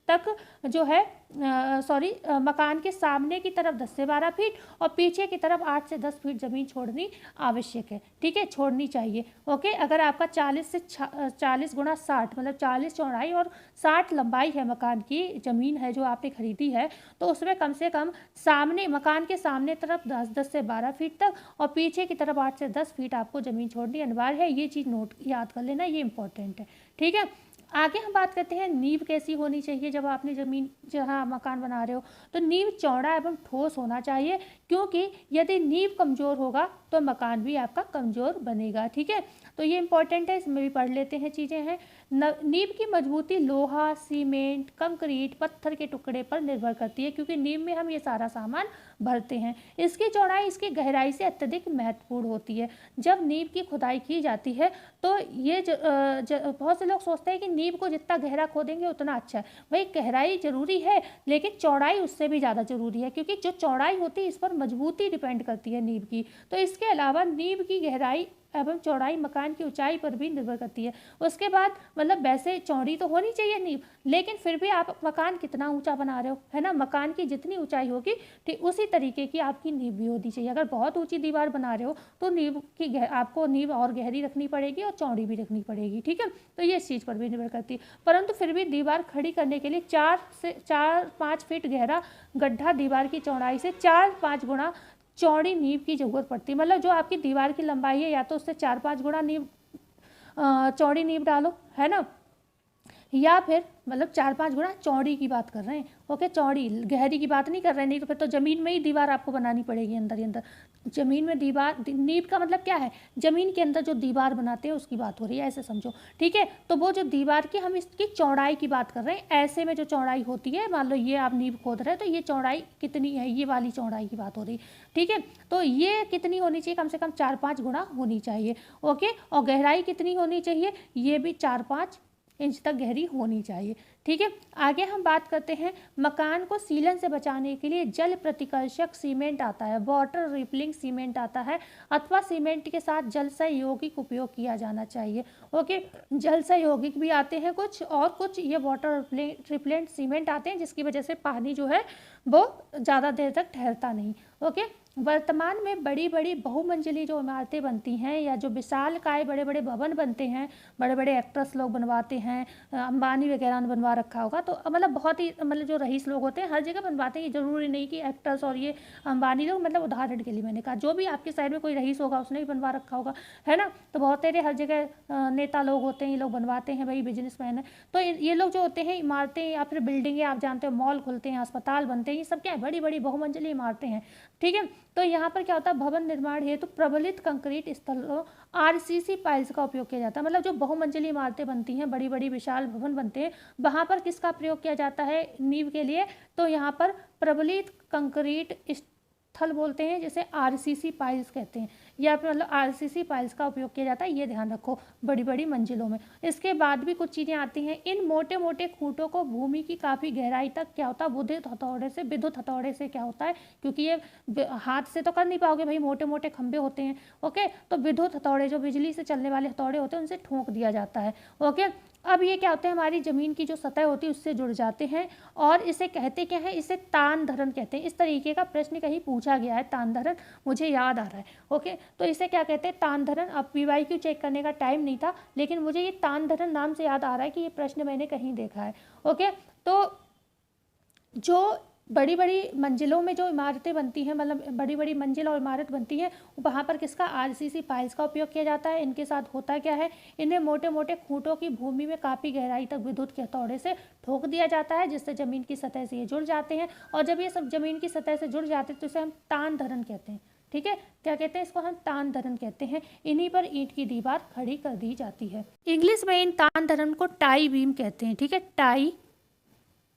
तक जो है मकान के सामने की तरफ 10 से 12 फीट और पीछे की तरफ 8 से 10 फीट ज़मीन छोड़नी आवश्यक है। ठीक है, छोड़नी चाहिए। ओके। अगर आपका 40 गुणा 60 मतलब 40 चौड़ाई और 60 लंबाई है, मकान की ज़मीन है जो आपने खरीदी है, तो उसमें कम से कम सामने, मकान के सामने तरफ 10 से 12 फीट तक और पीछे की तरफ 8 से 10 फीट आपको ज़मीन छोड़नी अनिवार्य है। ये चीज़ नोट याद कर लेना, ये इंपॉर्टेंट है। ठीक है, आगे हम बात करते हैं नींव कैसी होनी चाहिए। जब आपने ज़मीन जहाँ मकान बना रहे हो तो नींव चौड़ा एवं ठोस होना चाहिए, क्योंकि यदि नींव कमज़ोर होगा तो मकान भी आपका कमज़ोर बनेगा। ठीक है, तो ये इंपॉर्टेंट है, इसमें भी पढ़ लेते हैं चीज़ें हैं। नींव की मजबूती लोहा, सीमेंट, कंक्रीट, पत्थर के टुकड़े पर निर्भर करती है, क्योंकि नींव में हम ये सारा सामान भरते हैं। इसकी चौड़ाई इसकी गहराई से अत्यधिक महत्वपूर्ण होती है। जब नींव की खुदाई की जाती है तो ये बहुत से लोग सोचते हैं कि नींव को जितना गहरा खोदेंगे उतना अच्छा है। भाई गहराई जरूरी है, लेकिन चौड़ाई उससे भी ज़्यादा जरूरी है, क्योंकि जो चौड़ाई होती है इस पर मजबूती डिपेंड करती है नींव की। तो इसके अलावा नींव की गहराई एवं चौड़ाई मकान की ऊंचाई पर भी निर्भर करती है। उसके बाद मतलब वैसे चौड़ी तो होनी चाहिए नींव, लेकिन फिर भी आप मकान कितना ऊंचा बना रहे हो, है ना। मकान की जितनी ऊंचाई होगी ठीक उसी तरीके की आपकी नींव भी होनी चाहिए। अगर बहुत ऊंची दीवार बना रहे हो तो आपको नींव और गहरी रखनी पड़ेगी और चौड़ी भी रखनी पड़ेगी। ठीक है, तो ये इस चीज़ पर भी निर्भर करती है। परंतु फिर भी दीवार खड़ी करने के लिए 4 फीट गहरा गड्ढा दीवार की चौड़ाई से 4-5 गुना चौड़ी नींव की जरूरत पड़ती है। मतलब जो आपकी दीवार की लंबाई है या तो उससे 4-5 गुना नींव चौड़ी नींव डालो, है ना, या फिर मतलब 4-5 गुना चौड़ी की बात कर रहे हैं। ओके, चौड़ी, गहरी की बात नहीं कर रहे हैं, नहीं तो फिर तो ज़मीन में ही दीवार आपको बनानी पड़ेगी अंदर ही अंदर। ज़मीन में दीवार, नींव का मतलब क्या है, ज़मीन के अंदर जो दीवार बनाते हैं उसकी बात हो रही है, ऐसे समझो। ठीक है, तो वो जो दीवार की, हम इसकी चौड़ाई की बात कर रहे हैं। ऐसे में जो चौड़ाई होती है, मान लो ये आप नींव खोद रहे हैं तो ये चौड़ाई कितनी है, ये वाली चौड़ाई की बात हो रही है। ठीक है, तो ये कितनी होनी चाहिए, कम से कम 4-5 गुना होनी चाहिए। ओके, और गहराई कितनी होनी चाहिए, ये भी 4-5 इंच तक गहरी होनी चाहिए। ठीक है, आगे हम बात करते हैं मकान को सीलन से बचाने के लिए जल प्रतिकर्षक सीमेंट आता है, वाटर रिपलिंग सीमेंट आता है, अथवा सीमेंट के साथ जल संयौगिक उपयोग किया जाना चाहिए। ओके, जल संयौगिक भी आते हैं कुछ, और कुछ ये वाटर रिपलेंट सीमेंट आते हैं, जिसकी वजह से पानी जो है वो ज़्यादा देर तक ठहरता नहीं। ओके, वर्तमान में बड़ी बड़ी बहुमंजिली जो इमारतें बनती हैं या जो विशालकाय बड़े बड़े भवन बनते हैं, बड़े बड़े एक्टर्स लोग बनवाते हैं, अंबानी वगैरह ने बनवा रखा होगा, तो मतलब बहुत ही मतलब जो रईस लोग होते हैं हर जगह बनवाते हैं। ये ज़रूरी नहीं कि एक्टर्स और ये अंबानी लोग, मतलब उदाहरण के लिए मैंने कहा, जो भी आपके साइड में कोई रईस होगा उसने भी बनवा रखा होगा, है ना। तो बहुत सारे हर जगह नेता लोग होते हैं, ये लोग बनवाते हैं, भाई बिजनेसमैन है। तो ये लोग जो होते हैं इमारतें या फिर बिल्डिंगें, आप जानते हो मॉल खुलते हैं, अस्पताल बनते हैं, ये सब क्या है, बड़ी बड़ी बहुमंजिली इमारतें हैं, ठीक है। तो यहाँ पर क्या होता है, भवन निर्माण हेतु प्रबलित कंक्रीट स्थलों आरसीसी पाइल्स का उपयोग किया जाता है। मतलब जो बहुमंजिली इमारतें बनती हैं, बड़ी बड़ी विशाल भवन बनते हैं, वहाँ पर किसका प्रयोग किया जाता है नींव के लिए, तो यहाँ पर प्रबलित कंक्रीट स्थल बोलते हैं, जैसे आरसीसी पाइल्स कहते हैं, या फिर मतलब आरसीसी पाइल्स का उपयोग किया जाता है, ये ध्यान रखो बड़ी बड़ी मंजिलों में। इसके बाद भी कुछ चीज़ें आती हैं। इन मोटे मोटे खूंटों को भूमि की काफ़ी गहराई तक क्या होता है, विद्युत हथौड़े से क्या होता है, क्योंकि ये हाथ से तो कर नहीं पाओगे भाई, मोटे मोटे खंभे होते हैं, ओके, तो विद्युत हथौड़े जो बिजली से चलने वाले हथौड़े होते हैं उनसे ठोक दिया जाता है, ओके। अब ये क्या होता है, हमारी ज़मीन की जो सतह होती है उससे जुड़ जाते हैं, और इसे कहते क्या है, इसे तान धरण कहते हैं। इस तरीके का प्रश्न कहीं पूछा गया है, तान धरण, मुझे याद आ रहा है, ओके। तो इसे क्या कहते हैं, तान धरण। अब PYQ चेक करने का टाइम नहीं था, लेकिन मुझे ये तान धरण नाम से याद आ रहा है कि ये प्रश्न मैंने कहीं देखा है, ओके। तो जो बड़ी बड़ी मंजिलों में जो इमारतें बनती हैं, मतलब बड़ी बड़ी मंजिल और इमारत बनती है, वहाँ पर किसका, आरसीसी पाइल्स का उपयोग किया जाता है। इनके साथ होता क्या है, इन्हें मोटे मोटे खूंटों की भूमि में काफ़ी गहराई तक विद्युत के हथौड़े से ठोक दिया जाता है, जिससे ज़मीन की सतह से ये जुड़ जाते हैं, और जब ये सब ज़मीन की सतह से जुड़ जाते हैं तो इसे हम तान धरण कहते हैं, ठीक है। क्या कहते हैं इसको, हम तान धरण कहते हैं। इन्हीं पर ईंट की दीवार खड़ी कर दी जाती है। इंग्लिश में इन तान धरण को टाई बीम कहते हैं, ठीक है,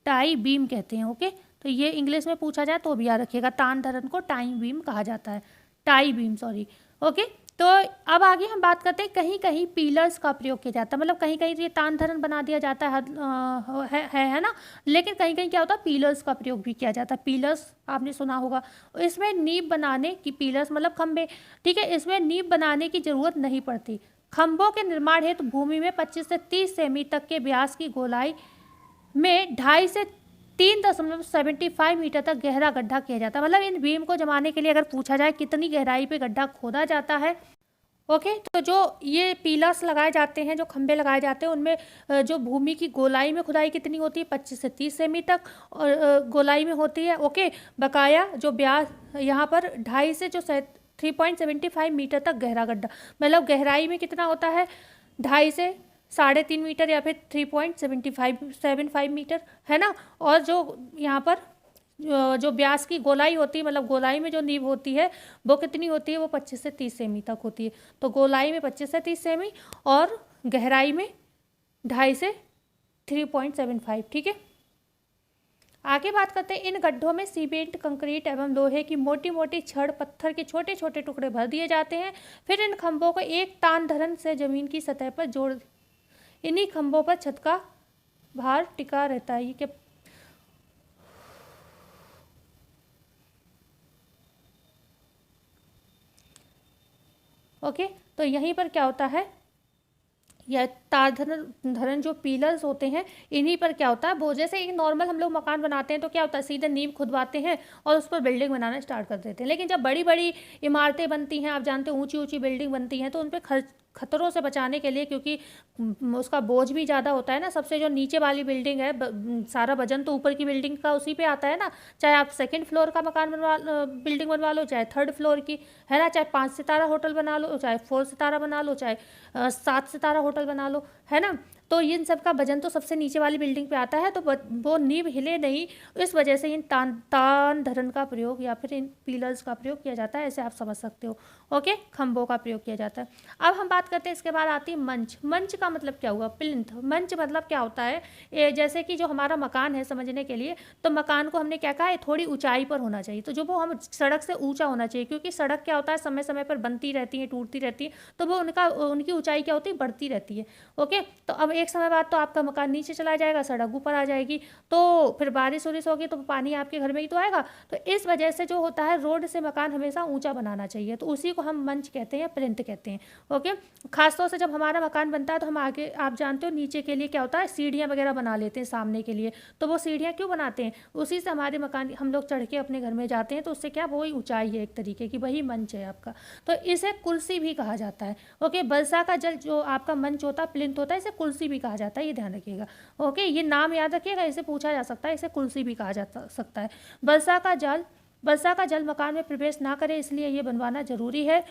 टाई बीम कहते हैं, ओके। तो ये इंग्लिश में पूछा जाए तो भी याद रखिएगा, तान धरण को टाई बीम कहा जाता है, टाई बीम, सॉरी, ओके। तो अब आगे हम बात करते हैं, कहीं कहीं पिलर्स का प्रयोग किया जाता है, मतलब कहीं कहीं तो ये तान धरण बना दिया जाता है ना, लेकिन कहीं कहीं क्या होता है, पिलर्स का प्रयोग भी किया जाता है। पिलर्स आपने सुना होगा, इसमें नींव बनाने की, पिलर्स मतलब खंबे, ठीक है, इसमें नींव बनाने की जरूरत नहीं पड़ती। खंभों के निर्माण हेतु भूमि में 25 से 30 सेमी तक के व्यास की गोलाई में 2.5 से 3.75 मीटर तक गहरा गड्ढा किया जाता है। मतलब इन बीम को जमाने के लिए अगर पूछा जाए कितनी गहराई पे गड्ढा खोदा जाता है, ओके। तो जो ये पिलर्स लगाए जाते हैं, जो खंभे लगाए जाते हैं, उनमें जो भूमि की गोलाई में खुदाई कितनी होती है, 25 से 30 सेमी तक और गोलाई में होती है, ओके। बकाया जो व्यास यहाँ पर 2.5 से जो 3.75 मीटर तक गहरा गड्ढा, मतलब गहराई में कितना होता है, 2.5 से 3.5 मीटर या फिर 3.75 मीटर, है ना। और जो यहाँ पर जो व्यास की गोलाई होती है, मतलब गोलाई में जो नींव होती है वो कितनी होती है, वो 25 से 30 सेमी तक होती है। तो गोलाई में 25 से 30 सेमी और गहराई में 2.5 से 3.75, ठीक है। आगे बात करते हैं, इन गड्ढों में सीमेंट, कंक्रीट एवं लोहे की मोटी मोटी छड़, पत्थर के छोटे छोटे टुकड़े भर दिए जाते हैं। फिर इन खंभों को एक तान धरण से जमीन की सतह पर जोड़, इन्हीं खंभों पर छत का भार टिका रहता है। ये क्या, ओके। तो यहीं पर क्या होता है, या तार धरण जो पिलर्स होते हैं, इन्हीं पर क्या होता है, वो जैसे एक नॉर्मल हम लोग मकान बनाते हैं तो क्या होता है, सीधे नींव खुदवाते हैं और उस पर बिल्डिंग बनाना स्टार्ट कर देते हैं। लेकिन जब बड़ी बड़ी इमारतें बनती हैं, आप जानते हैं ऊंची ऊंची बिल्डिंग बनती हैं, तो उन पर खतरों से बचाने के लिए, क्योंकि उसका बोझ भी ज़्यादा होता है ना, सबसे जो नीचे वाली बिल्डिंग है, सारा वजन तो ऊपर की बिल्डिंग का उसी पे आता है ना। चाहे आप 2nd फ्लोर का मकान बिल्डिंग बनवा लो, चाहे 3rd फ्लोर की, है ना, चाहे 5 सितारा होटल बना लो, चाहे 4 सितारा बना लो, चाहे 7 सितारा होटल बना लो, है ना। तो इन सब का वजन तो सबसे नीचे वाली बिल्डिंग पे आता है, तो वो नींव हिले नहीं, इस वजह से इन तान धरण का प्रयोग या फिर इन पिलर्स का प्रयोग किया जाता है, ऐसे आप समझ सकते हो, ओके। खंभों का प्रयोग किया जाता है। अब हम बात करते हैं, इसके बाद आती है मंच। मंच का मतलब क्या हुआ, प्लिंथ। मंच मतलब क्या होता है, जैसे कि जो हमारा मकान है, समझने के लिए, तो मकान को हमने क्या कहा है, थोड़ी ऊंचाई पर होना चाहिए, तो जो वो हम सड़क से ऊंचा होना चाहिए, क्योंकि सड़क क्या होता है, समय समय पर बनती रहती है, टूटती रहती है, तो वो उनकी ऊंचाई क्या होती है, बढ़ती रहती है, ओके। तो अब एक समय बाद तो आपका मकान नीचे चला जाएगा, सड़क ऊपर आ जाएगी, तो फिर बारिश वारिश होगी तो पानी आपके घर में ही तो आएगा। तो इस वजह से जो होता है रोड से मकान हमेशा ऊंचा बनाना चाहिए, तो उसी को हम मंच कहते हैं, प्लिंथ कहते हैं। ओके, खासतौर से जब हमारा मकान बनता है तो हम आगे, आप जानते हो नीचे के लिए क्या होता है, सीढ़ियाँ वगैरह बना लेते हैं सामने के लिए। तो वो सीढ़ियाँ क्यों बनाते हैं, उसी से हमारे मकान हम लोग चढ़ के अपने घर में जाते हैं, तो उससे क्या वही ऊंचाई है एक तरीके की, वही मंच है आपका। तो इसे कुर्सी भी कहा जाता है। ओके, बरसा का जल जो आपका मंच होता है, प्लिंथ होता है, इसे कुर्सी भी कहा जाता है, ये ध्यान रखिएगा। ओके, ये नाम याद रखिएगा, इसे पूछा जा सकता है, इसे कुर्सी भी कहा जा सकता है। बरसा का जल मकान में प्रवेश ना करे, इसलिए ये बनवाना जरूरी है।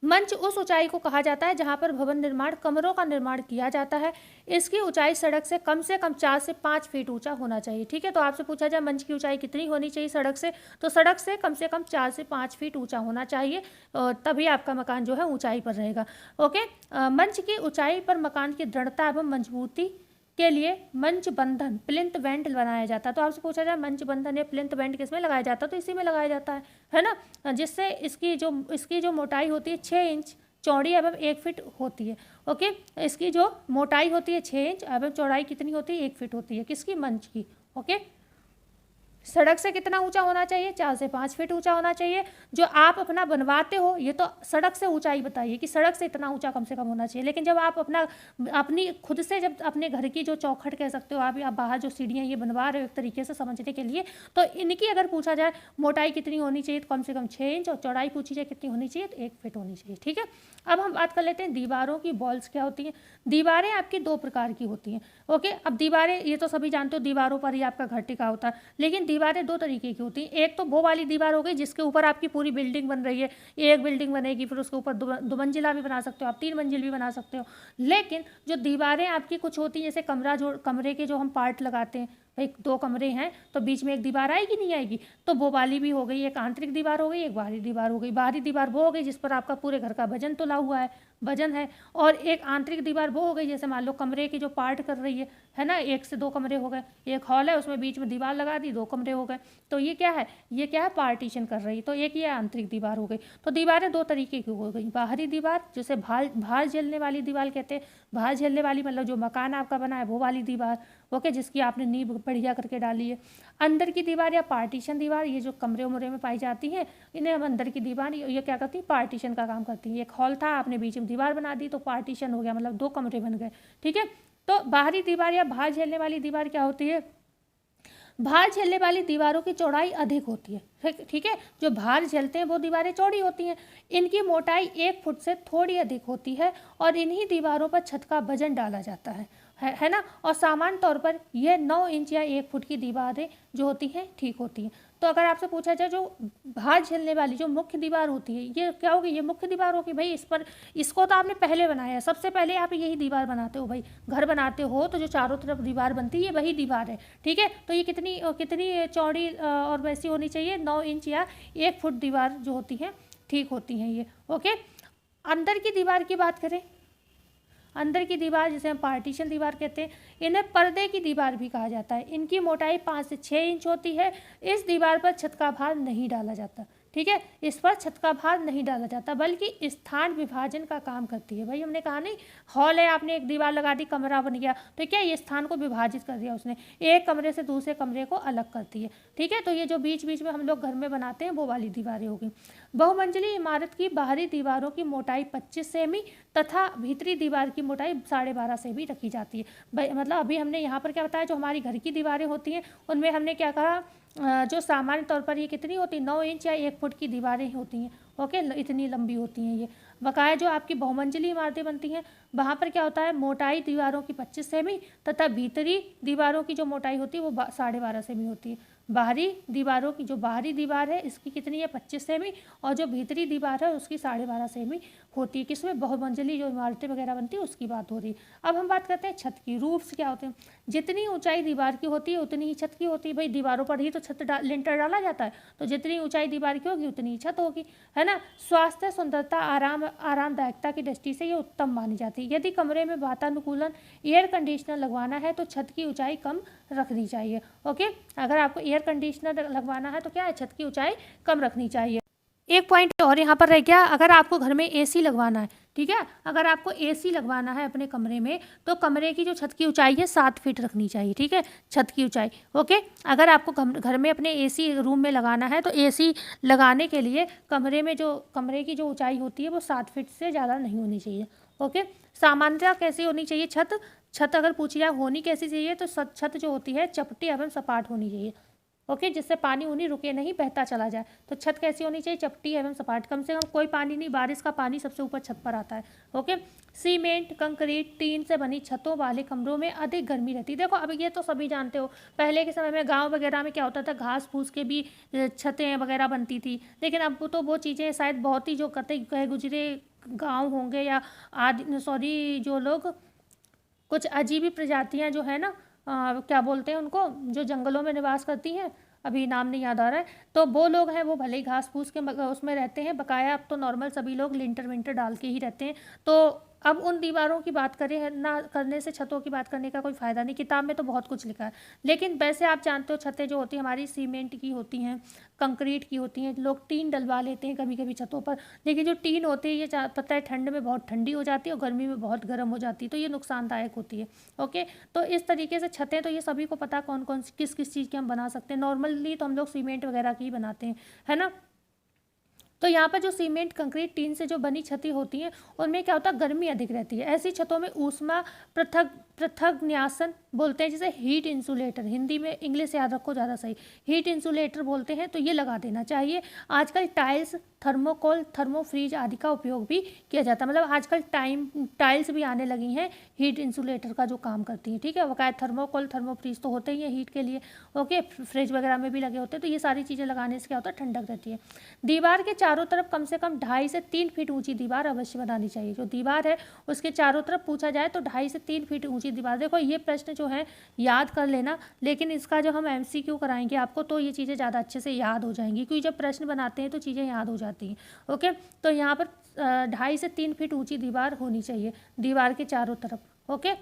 मंच उस ऊंचाई को कहा जाता है जहां पर भवन निर्माण, कमरों का निर्माण किया जाता है। इसकी ऊंचाई सड़क से कम 4 से 5 फीट ऊंचा होना चाहिए। ठीक है, तो आपसे पूछा जाए मंच की ऊंचाई कितनी होनी चाहिए सड़क से, तो सड़क से कम 4 से 5 फीट ऊंचा होना चाहिए, तभी आपका मकान जो है ऊंचाई पर रहेगा। ओके, मंच की ऊंचाई पर मकान की दृढ़ता एवं मजबूती के लिए मंच बंधन, प्लिंथ वेंट बनाया जाता है। तो आपसे पूछा जाए मंच बंधन या प्लिंथ वेंट किस में लगाया जाता है, तो इसी में लगाया जाता है ना, जिससे इसकी जो मोटाई होती है 6 इंच, चौड़ी एवं 1 फीट होती है। ओके, इसकी जो मोटाई होती है 6 इंच एवं चौड़ाई कितनी होती है, 1 फीट होती है, किसकी, मंच की। ओके, सड़क से कितना ऊंचा होना चाहिए, 4 से 5 फीट ऊंचा होना चाहिए। जो आप अपना बनवाते हो, ये तो सड़क से ऊंचाई बताइए कि सड़क से इतना ऊंचा कम से कम होना चाहिए, लेकिन जब आप अपनी खुद से जब अपने घर की जो चौखट कह सकते हो आप, या बाहर जो सीढ़ियाँ ये बनवा रहे हो एक तरीके से समझने के लिए, तो इनकी अगर पूछा जाए मोटाई कितनी होनी चाहिए, तो कम से कम 6 इंच, और चौड़ाई पूछी जाए कितनी होनी चाहिए, तो 1 फीट होनी चाहिए। ठीक है, अब हम बात कर लेते हैं दीवारों की। बॉल्स क्या होती हैं, दीवारें आपकी 2 प्रकार की होती हैं। ओके, अब दीवारें ये तो सभी जानते हो, दीवारों पर ही आपका घर टिका होता है, लेकिन दीवारें 2 तरीके की होती हैं। एक तो वो वाली दीवार हो गई जिसके ऊपर आपकी पूरी बिल्डिंग बन रही है, एक बिल्डिंग बनेगी, फिर उसके ऊपर 2 मंजिला भी बना सकते हो आप, 3 मंजिल भी बना सकते हो। लेकिन जो दीवारें आपकी कुछ होती हैं, जैसे कमरे के जो हम पार्ट लगाते हैं, भाई 2 कमरे हैं तो बीच में एक दीवार आएगी नहीं आएगी, तो वो वाली भी हो गई, एक आंतरिक दीवार हो गई, एक बाहरी दीवार हो गई। बाहरी दीवार वो हो गई जिस पर आपका पूरे घर का वजन तुला हुआ है, वजन है, और एक आंतरिक दीवार वो हो गई जैसे मान लो कमरे की जो पार्ट कर रही है ना, 1 से 2 कमरे हो गए, एक हॉल है उसमें बीच में दीवार लगा दी, 2 कमरे हो गए, तो ये क्या है, पार्टीशन कर रही है, तो एक ये आंतरिक दीवार हो गई। तो दीवारें 2 तरीके की हो गई, बाहरी दीवार जिसे भार झेलने वाली दीवार कहते हैं, भार झेलने वाली मतलब जो मकान आपका बना है वो वाली दीवार, ओके, जिसकी आपने नींव बढ़िया करके डाली है। अंदर की दीवार या पार्टीशन दीवार, ये जो कमरे उमरे में पाई जाती है, इन्हें हम अंदर की दीवार, ये क्या करती है, पार्टीशन का काम करती है। एक हॉल था, आपने बीच में दीवार बना दी तो पार्टीशन हो गया, मतलब 2 कमरे बन गए। ठीक है, तो बाहरी दीवार या भार झेलने वाली दीवार क्या होती है, भार झेलने वाली दीवारों की चौड़ाई अधिक होती है। ठीक है, जो भार झेलते हैं वो दीवारें चौड़ी होती हैं, इनकी मोटाई 1 फुट से थोड़ी अधिक होती है, और इन्हीं दीवारों पर छत का वजन डाला जाता है ना, और सामान्य तौर पर यह 9 इंच या 1 फुट की दीवारें जो होती हैं ठीक होती हैं। तो अगर आपसे पूछा जाए जो भार झेलने वाली जो मुख्य दीवार होती है, ये क्या होगी, ये मुख्य दीवार होगी, भाई इसको तो आपने पहले बनाया है, सबसे पहले आप यही दीवार बनाते हो, भाई घर बनाते हो तो जो चारों तरफ दीवार बनती है वही दीवार है। ठीक है, तो ये कितनी चौड़ी और वैसी होनी चाहिए, 9 इंच या 1 फुट दीवार जो होती है ठीक होती हैं ये। ओके, अंदर की दीवार की बात करें, अंदर की दीवार जिसे हम पार्टीशन दीवार कहते हैं, इन्हें पर्दे की दीवार भी कहा जाता है। इनकी मोटाई 5 से 6 इंच होती है। इस दीवार पर छत का भार नहीं डाला जाता। ठीक है, इस पर छत का भार नहीं डाला जाता, बल्कि स्थान विभाजन का काम करती है। भाई हमने कहा नहीं, हॉल है, आपने एक दीवार लगा दी, कमरा बन गया, तो क्या ये स्थान को विभाजित कर दिया उसने, एक कमरे से दूसरे कमरे को अलग करती है। ठीक है, तो ये जो बीच बीच में हम लोग घर में बनाते हैं वो वाली दीवारें होगी। बहुमंजिली इमारत की बाहरी दीवारों की मोटाई 25 सेमी तथा भीतरी दीवार की मोटाई 12.5 सेमी रखी जाती है। मतलब अभी हमने यहाँ पर क्या बताया, जो हमारी घर की दीवारें होती हैं उनमें हमने क्या कहा, जो सामान्य तौर पर ये कितनी होती है, 9 इंच या 1 फुट की दीवारें होती हैं। ओके, इतनी लंबी होती हैं ये। बकाया जो आपकी बहुमंजिली इमारतें बनती हैं वहाँ पर क्या होता है, मोटाई दीवारों की 25 सेमी तथा भीतरी दीवारों की जो मोटाई होती है वो 12.5 सेमी होती है। बाहरी दीवारों की जो बाहरी दीवार है इसकी कितनी है, 25 सेमी, और जो भीतरी दीवार है उसकी 12.5 सेमी होती है। किसमें, बहुमंजिली जो इमारतें वगैरह बनती है उसकी बात हो रही है। अब हम बात करते हैं छत की। रूफ्स क्या होते हैं, जितनी ऊंचाई दीवार की होती है उतनी ही छत की होती है। भाई दीवारों पर ही तो लिंटर डाला जाता है, तो जितनी ऊंचाई दीवार की होगी उतनी ही छत होगी, है ना। स्वास्थ्य, सुंदरता, आरामदायकता की दृष्टि से ये उत्तम मानी जाती है। यदि कमरे में वातानुकूलन, एयर कंडीशनर लगवाना है तो छत की ऊंचाई कम रखनी चाहिए। ओके, अगर आपको एयर कंडीशनर लगवाना है तो क्या है, छत की ऊंचाई कम रखनी चाहिए। एक पॉइंट और यहाँ पर रह गया, अगर आपको घर में एसी लगवाना है, ठीक है, अगर आपको एसी लगवाना है अपने कमरे में, तो कमरे की जो छत की ऊंचाई है 7 फीट रखनी चाहिए, ठीक है, छत की ऊंचाई। ओके, अगर आपको घर में अपने एसी रूम में लगाना है तो एसी लगाने के लिए कमरे की जो ऊंचाई होती है वो 7 फीट से ज़्यादा नहीं होनी चाहिए। ओके, सामान्यतः कैसी होनी चाहिए छत? छत अगर पूछी जाए होनी कैसी चाहिए, तो छत जो होती है चपटी एवं सपाट होनी चाहिए। ओके, जिससे पानी उनी रुके नहीं, बहता चला जाए। तो छत कैसी होनी चाहिए? चपटी एवं सपाट, कम से कम कोई पानी नहीं, बारिश का पानी सबसे ऊपर छत पर आता है। ओके, सीमेंट, कंक्रीट, टीन से बनी छतों वाले कमरों में अधिक गर्मी रहती है। देखो अब ये तो सभी जानते हो, पहले के समय में गांव वगैरह में क्या होता था, घास फूस के भी छतें वगैरह बनती थी, लेकिन अब तो वो चीज़ें शायद बहुत ही जो कतई गए गुजरे गाँव होंगे या जो लोग कुछ अजीबी प्रजातियां जो है ना, क्या बोलते हैं उनको, जो जंगलों में निवास करती हैं, अभी नाम नहीं याद आ रहा है, तो वो लोग हैं, वो भले ही घास फूस के उसमें रहते हैं बकाया। अब तो नॉर्मल सभी लोग लिंटर विंटर डाल के ही रहते हैं। तो अब उन दीवारों की बात करें ना करने से छतों की बात करने का कोई फ़ायदा नहीं, किताब में तो बहुत कुछ लिखा है, लेकिन वैसे आप जानते हो छतें जो होती हैं हमारी सीमेंट की होती हैं, कंक्रीट की होती हैं, लोग टीन डलवा लेते हैं कभी कभी छतों पर, लेकिन जो टीन होती है ये पता है ठंड में बहुत ठंडी हो जाती है और गर्मी में बहुत गर्म हो जाती है, तो ये नुकसानदायक होती है। ओके, तो इस तरीके से छतें तो ये सभी को पता कौन कौन किस किस चीज़ की हम बना सकते हैं, नॉर्मली तो हम लोग सीमेंट वगैरह की ही बनाते हैं, है ना। तो यहाँ पर जो सीमेंट कंक्रीट टीन से जो बनी छतें होती हैं उनमें क्या होता है, गर्मी अधिक रहती है। ऐसी छतों में ऊष्मा पृथक न्यासन बोलते हैं, जिसे हीट इंसुलेटर, हिंदी में, इंग्लिश याद रखो ज़्यादा सही, हीट इंसुलेटर बोलते हैं, तो ये लगा देना चाहिए। आजकल टाइल्स, थर्मोकोल, थर्मोफ्रीज आदि का उपयोग भी किया जाता है, मतलब आजकल टाइल्स भी आने लगी हैं हीट इंसुलेटर का जो काम करती हैं, ठीक है। वकायद थर्मोकोल थर्मोफ्रीज तो होते ही हैं हीट के लिए। ओके, फ्रिज वगैरह में भी लगे होते हैं, तो ये सारी चीज़ें लगाने से क्या होता है, ठंडक रहती है। दीवार के चारों तरफ कम से कम 2.5 से 3 फीट ऊंची दीवार अवश्य बनानी चाहिए। जो दीवार है उसके चारों तरफ पूछा जाए तो 2.5 से 3 फीट ऊंची दीवार। देखो ये प्रश्न जो है याद कर लेना, लेकिन इसका जो हम MCQ कराएंगे आपको तो ये चीज़ें ज़्यादा अच्छे से याद हो जाएंगी, क्योंकि जब प्रश्न बनाते हैं तो चीज़ें याद हो जाती हैं। ओके, तो यहाँ पर 2.5 से 3 फीट ऊंची दीवार होनी चाहिए दीवार के चारों तरफ। ओके,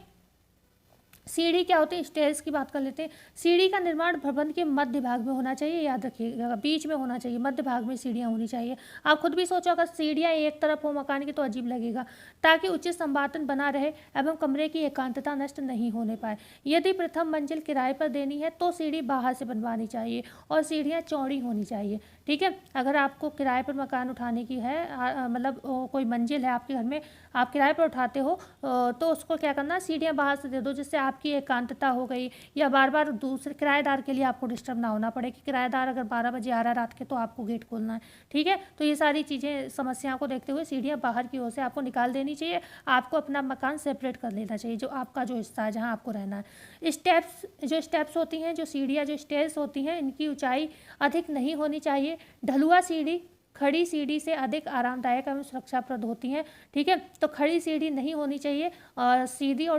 सीढ़ी क्या होती है, स्टेयर्स की बात कर लेते हैं। सीढ़ी का निर्माण भवन के मध्य भाग में होना चाहिए, याद रखिएगा, बीच में होना चाहिए, मध्य भाग में सीढ़ियाँ होनी चाहिए। आप खुद भी सोचो अगर सीढ़ियाँ एक तरफ हो मकान की तो अजीब लगेगा, ताकि उचित संवातन बना रहे एवं कमरे की एकांतता नष्ट नहीं होने पाए। यदि प्रथम मंजिल किराए पर देनी है तो सीढ़ी बाहर से बनवानी चाहिए और सीढ़ियाँ चौड़ी होनी चाहिए, ठीक है। अगर आपको किराए पर मकान उठाने की है, मतलब कोई मंजिल है आपके घर में, आप किराए पर उठाते हो, तो उसको क्या करना, सीढ़ियाँ बाहर से दे दो, जिससे आपकी एकांतता हो गई, या बार बार दूसरे किराएदार के लिए आपको डिस्टर्ब ना होना पड़े कि किराएदार अगर 12 बजे आ रहा है रात के तो आपको गेट खोलना है, ठीक है। तो ये सारी चीज़ें समस्याओं को देखते हुए सीढ़ियाँ बाहर की ओर से आपको निकाल देनी चाहिए। आपको अपना मकान सेपरेट कर लेना चाहिए, जो आपका जो हिस्सा है जहाँ आपको रहना है। स्टेप्स होती हैं, जो सीढ़ियाँ जो स्टेयर्स होती हैं, इनकी ऊंचाई अधिक नहीं होनी चाहिए। ढलुआ सीढ़ी खड़ी सीढ़ी से अधिक आरामदायक एवं सुरक्षाप्रद होती हैं, ठीक है। तो खड़ी सीढ़ी नहीं होनी चाहिए और सीधी और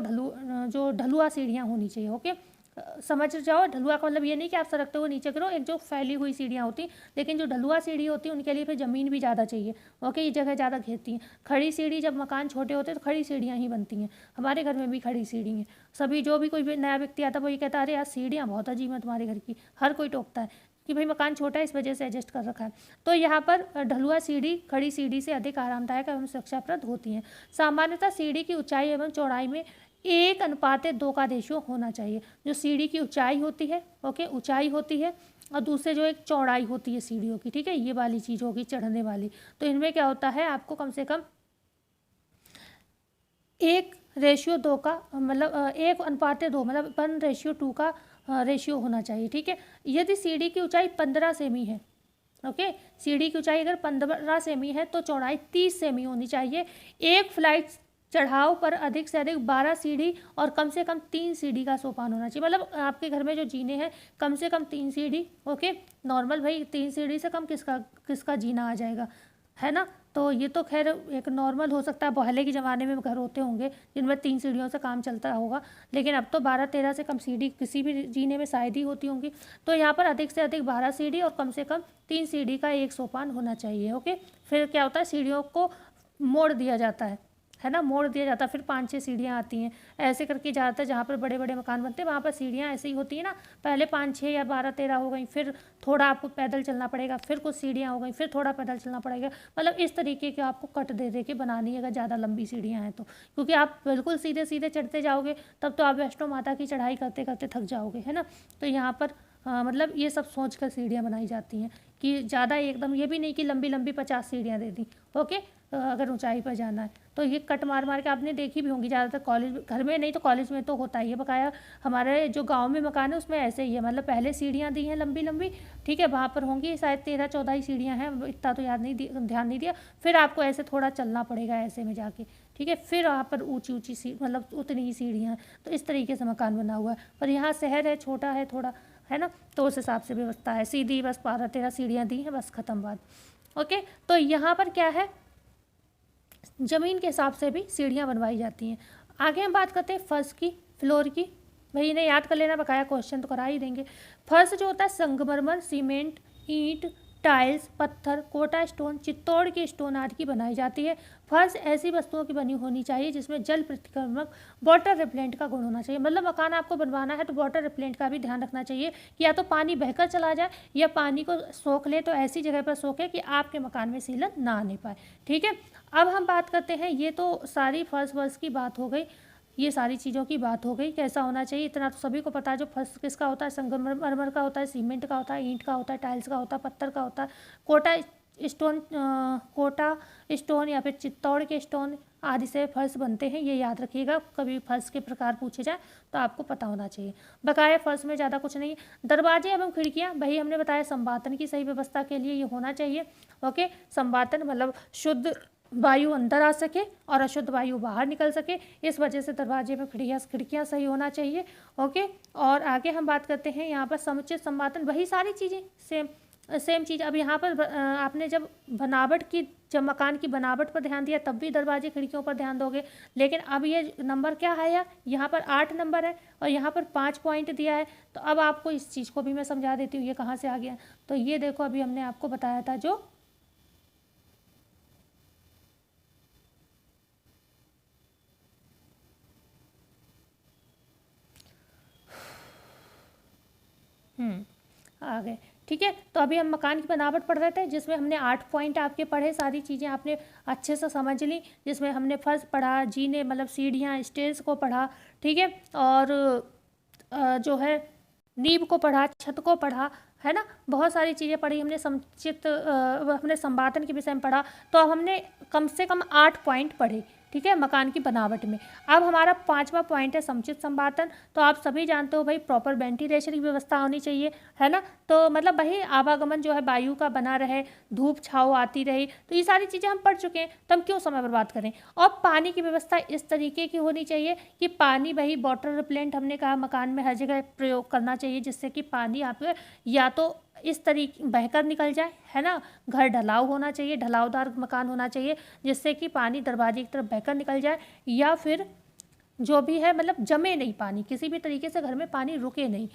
ढलुआ सीढ़ियाँ होनी चाहिए। ओके, समझ जाओ, ढलुआ का मतलब ये नहीं कि आप सरकते हुए नीचे गिरो, एक जो फैली हुई सीढ़ियाँ होती, लेकिन जो ढलुआ सीढ़ी होती है उनके लिए फिर ज़मीन भी ज़्यादा चाहिए। ओके, ये जगह ज़्यादा घेरती हैं। खड़ी सीढ़ी, जब मकान छोटे होते हैं तो खड़ी सीढ़ियाँ ही बनती हैं। हमारे घर में भी खड़ी सीढ़ी हैं। सभी जो भी कोई भी नया व्यक्ति आता है वो ये कहता है अरे यार सीढ़ियाँ बहुत अजीब हैं तुम्हारे घर की, हर कोई टोकता है कि भाई मकान छोटा है इस वजह से एडजस्ट कर रखा है। तो यहाँ पर ढलुआ सीढ़ी खड़ी सीढ़ी से अधिक आरामदायक एवं सुरक्षाप्रद होती हैं। सामान्यतः सीढ़ी की ऊंचाई एवं चौड़ाई में 1:2 का रेशियो होना चाहिए। जो सीढ़ी की ऊंचाई होती है, ओके, ऊंचाई होती है, और दूसरे जो एक चौड़ाई होती है सीढ़ियों की, ठीक है, ये वाली चीज़ होगी चढ़ने वाली। तो इनमें क्या होता है, आपको कम से कम 1:2 का मतलब 1:2 मतलब 1:2 का रेशियो होना चाहिए, ठीक है। यदि सीढ़ी की ऊंचाई 15 सेमी है, ओके, सीढ़ी की ऊंचाई अगर 15 सेमी है तो चौड़ाई 30 सेमी होनी चाहिए। एक फ्लाइट चढ़ाव पर अधिक से अधिक 12 सीढ़ी और कम से कम 3 सीढ़ी का सोपान होना चाहिए। मतलब आपके घर में जो जीने हैं कम से कम 3 सीढ़ी, ओके, नॉर्मल भाई 3 सीढ़ी से कम किसका जीना आ जाएगा, है ना। तो ये तो खैर एक नॉर्मल हो सकता है, पहले के ज़माने में घर होते होंगे जिनमें 3 सीढ़ियों से काम चलता होगा, लेकिन अब तो 12-13 से कम सीढ़ी किसी भी जीने में शायद ही होती होंगी। तो यहाँ पर अधिक से अधिक 12 सीढ़ी और कम से कम 3 सीढ़ी का एक सोपान होना चाहिए। ओके, फिर क्या होता है, सीढ़ियों को मोड़ दिया जाता है है ना, मोड़ दिया जाता है, फिर 5-6 सीढ़ियाँ आती हैं, ऐसे करके ज़्यादातर जहाँ पर बड़े बड़े मकान बनते हैं वहाँ पर सीढ़ियाँ ऐसे ही होती हैं ना, पहले 5-6 या 12-13 हो गई, फिर थोड़ा आपको पैदल चलना पड़ेगा, फिर कुछ सीढ़ियाँ हो गई, फिर थोड़ा पैदल चलना पड़ेगा, मतलब इस तरीके की आपको कट दे दे के बनानी है अगर ज़्यादा लंबी सीढ़ियाँ हैं तो, क्योंकि आप बिल्कुल सीधे सीधे चढ़ते जाओगे तब तो आप वैष्णो माता की चढ़ाई करते करते थक जाओगे, है ना। तो यहाँ पर मतलब ये सब सोच कर सीढ़ियाँ बनाई जाती हैं कि ज़्यादा एकदम ये भी नहीं कि लंबी लंबी 50 सीढ़ियाँ दे दी, ओके। अगर ऊंचाई पर जाना है तो ये कट मार मार के आपने देखी भी होंगी, ज़्यादातर कॉलेज, घर में नहीं तो कॉलेज में तो होता ही है बकाया। हमारे जो गांव में मकान है उसमें ऐसे ही है, मतलब पहले सीढ़ियाँ दी हैं लंबी लंबी, ठीक है, वहाँ पर होंगी शायद 13-14 ही सीढ़ियाँ हैं, इतना तो याद नहीं, ध्यान नहीं दिया। फिर आपको ऐसे थोड़ा चलना पड़ेगा ऐसे में जाके, ठीक है, फिर वहाँ पर ऊंची ऊंची सी मतलब उतनी ही सीढ़ियाँ। तो इस तरीके से मकान बना हुआ है, पर यहाँ शहर है, छोटा है थोड़ा, है ना, तो उस हिसाब से व्यवस्था है, सीधी बस 12-13 सीढ़ियाँ दी हैं, बस ख़त्म बात, ओके। तो यहाँ पर क्या है, ज़मीन के हिसाब से भी सीढ़ियाँ बनवाई जाती हैं। आगे हम बात करते हैं फर्श की, फ्लोर की, भाई इन्हें याद कर लेना, बकाया क्वेश्चन तो करा ही देंगे। फर्श जो होता है संगमरमर, सीमेंट, ईंट, टाइल्स, पत्थर, कोटा स्टोन, चित्तौड़ के स्टोन आदि की बनाई जाती है। फर्श ऐसी वस्तुओं की बनी होनी चाहिए जिसमें जल प्रतिक्रमक वाटर रिपेलेंट का गुण होना चाहिए, मतलब मकान आपको बनवाना है तो वाटर रिपेलेंट का भी ध्यान रखना चाहिए कि या तो पानी बहकर चला जाए या पानी को सोख ले, तो ऐसी जगह पर सोखे कि आपके मकान में सीलन ना आने पाए, ठीक है। अब हम बात करते हैं, ये तो सारी फर्श वर्श की बात हो गई, ये सारी चीज़ों की बात हो गई, कैसा होना चाहिए इतना तो सभी को पता है। जो फर्श किसका होता है, संगमरमर का होता है, सीमेंट का होता है, ईंट का होता है, टाइल्स का होता है, पत्थर का होता है, कोटा स्टोन, कोटा स्टोन या फिर चित्तौड़ के स्टोन आदि से फर्श बनते हैं, ये याद रखिएगा, कभी फर्श के प्रकार पूछे जाए तो आपको पता होना चाहिए। बकाया फर्श में ज़्यादा कुछ नहीं। दरवाजे एवं खिड़कियाँ, वही हमने बताया संवातन की सही व्यवस्था के लिए ये होना चाहिए, ओके। संवातन मतलब शुद्ध वायु अंदर आ सके और अशुद्ध वायु बाहर निकल सके, इस वजह से दरवाजे में खिड़कियाँ सही होना चाहिए, ओके। और आगे हम बात करते हैं यहाँ पर समुचित संवातन, वही सारी चीज़ें सेम चीज़। अब यहाँ पर आपने जब मकान की बनावट पर ध्यान दिया तब भी दरवाजे खिड़कियों पर ध्यान दोगे, लेकिन अब ये नंबर क्या है यार, यहाँ पर 8 नंबर है और यहाँ पर 5 पॉइंट दिया है, तो अब आपको इस चीज़ को भी मैं समझा देती हूँ, ये कहाँ से आ गया। तो ये देखो अभी हमने आपको बताया था जो आ गए, ठीक है। तो अभी हम मकान की बनावट पढ़ रहे थे जिसमें हमने 8 पॉइंट आपके पढ़े, सारी चीज़ें आपने अच्छे से समझ ली, जिसमें हमने फर्श पढ़ा, जीने मतलब सीढ़ियाँ स्टेज को पढ़ा, ठीक है, और जो है नींव को पढ़ा, छत को पढ़ा, है ना, बहुत सारी चीज़ें पढ़ी हमने। हमने संवातन के विषय में पढ़ा, तो अब हमने कम से कम 8 पॉइंट पढ़े, ठीक है, मकान की बनावट में। अब हमारा 5वां पॉइंट है समुचित संवातन। तो आप सभी जानते हो भाई प्रॉपर वेंटिलेशन की व्यवस्था होनी चाहिए, है ना, तो मतलब वही आवागमन जो है वायु का बना रहे, धूप छाँव आती रही, तो ये सारी चीज़ें हम पढ़ चुके हैं, तो हम क्यों समय बर्बाद करें। और पानी की व्यवस्था इस तरीके की होनी चाहिए कि पानी वही वाटर रिपेलेंट हमने कहा मकान में हर जगह प्रयोग करना चाहिए, जिससे कि पानी आपके या तो इस तरीके बहकर निकल जाए, है ना, घर ढलाव होना चाहिए, ढलावदार मकान होना चाहिए जिससे कि पानी दरवाजे की तरफ बहकर निकल जाए, या फिर जो भी है मतलब जमे नहीं पानी, किसी भी तरीके से घर में पानी रुके नहीं।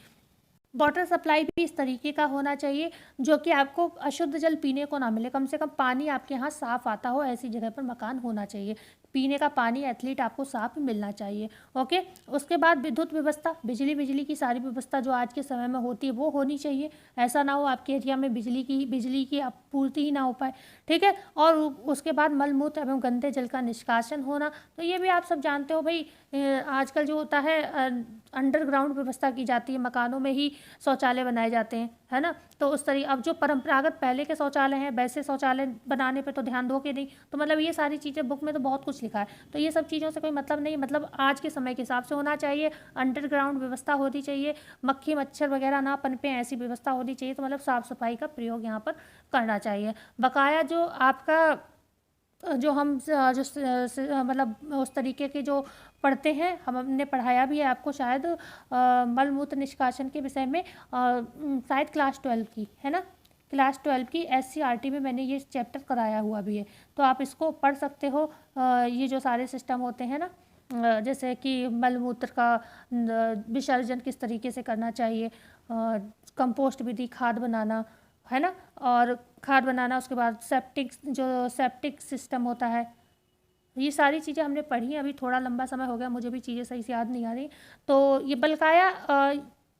वाटर सप्लाई भी इस तरीके का होना चाहिए जो कि आपको अशुद्ध जल पीने को ना मिले, कम से कम पानी आपके यहाँ साफ़ आता हो, ऐसी जगह पर मकान होना चाहिए। पीने का पानी एथलीट आपको साफ मिलना चाहिए, ओके। उसके बाद विद्युत व्यवस्था, बिजली की सारी व्यवस्था जो आज के समय में होती है वो होनी चाहिए, ऐसा ना हो आपके एरिया में बिजली की आपूर्ति ही ना हो पाए, ठीक है। और उसके बाद मलमूत्र एवं गंदे जल का निष्कासन होना, तो ये भी आप सब जानते हो भाई, आजकल जो होता है अंडरग्राउंड व्यवस्था की जाती है, मकानों में ही शौचालय बनाए जाते हैं, है ना, तो उस तरीके अब जो परंपरागत पहले के शौचालय हैं वैसे शौचालय बनाने पे तो ध्यान दोगे नहीं, तो मतलब ये सारी चीज़ें बुक में तो बहुत कुछ लिखा है, तो ये सब चीज़ों से कोई मतलब नहीं, मतलब आज के समय के हिसाब से होना चाहिए, अंडरग्राउंड व्यवस्था होनी चाहिए, मक्खी मच्छर वगैरह ना पनपे ऐसी व्यवस्था होनी चाहिए, तो मतलब साफ़ सफाई का प्रयोग यहाँ पर करना चाहिए। बकाया जो आपका जो हम मतलब उस तरीके के जो पढ़ते हैं, हमने पढ़ाया भी है आपको शायद मलमूत्र निष्कासन के विषय में, शायद क्लास 12 की, है ना, क्लास 12 की SCRT में मैंने ये चैप्टर कराया हुआ भी है, तो आप इसको पढ़ सकते हो। ये जो सारे सिस्टम होते हैं ना, जैसे कि मलमूत्र का विसर्जन किस तरीके से करना चाहिए, कंपोस्ट विधि, खाद बनाना, है ना, और खाद बनाना, उसके बाद सेप्टिक सिस्टम होता है, ये सारी चीज़ें हमने पढ़ी हैं। अभी थोड़ा लंबा समय हो गया, मुझे भी चीज़ें सही से याद नहीं आ रही। तो ये बकाया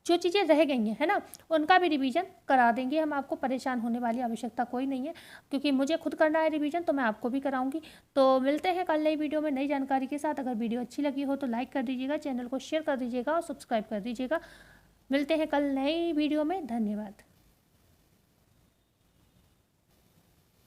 जो चीज़ें रह गई हैं, है ना, उनका भी रिवीजन करा देंगे हम आपको। परेशान होने वाली आवश्यकता कोई नहीं है, क्योंकि मुझे खुद करना है रिवीजन, तो मैं आपको भी कराऊंगी। तो मिलते हैं कल नई वीडियो में नई जानकारी के साथ। अगर वीडियो अच्छी लगी हो तो लाइक कर दीजिएगा, चैनल को शेयर कर दीजिएगा और सब्सक्राइब कर दीजिएगा। मिलते हैं कल नई वीडियो में। धन्यवाद।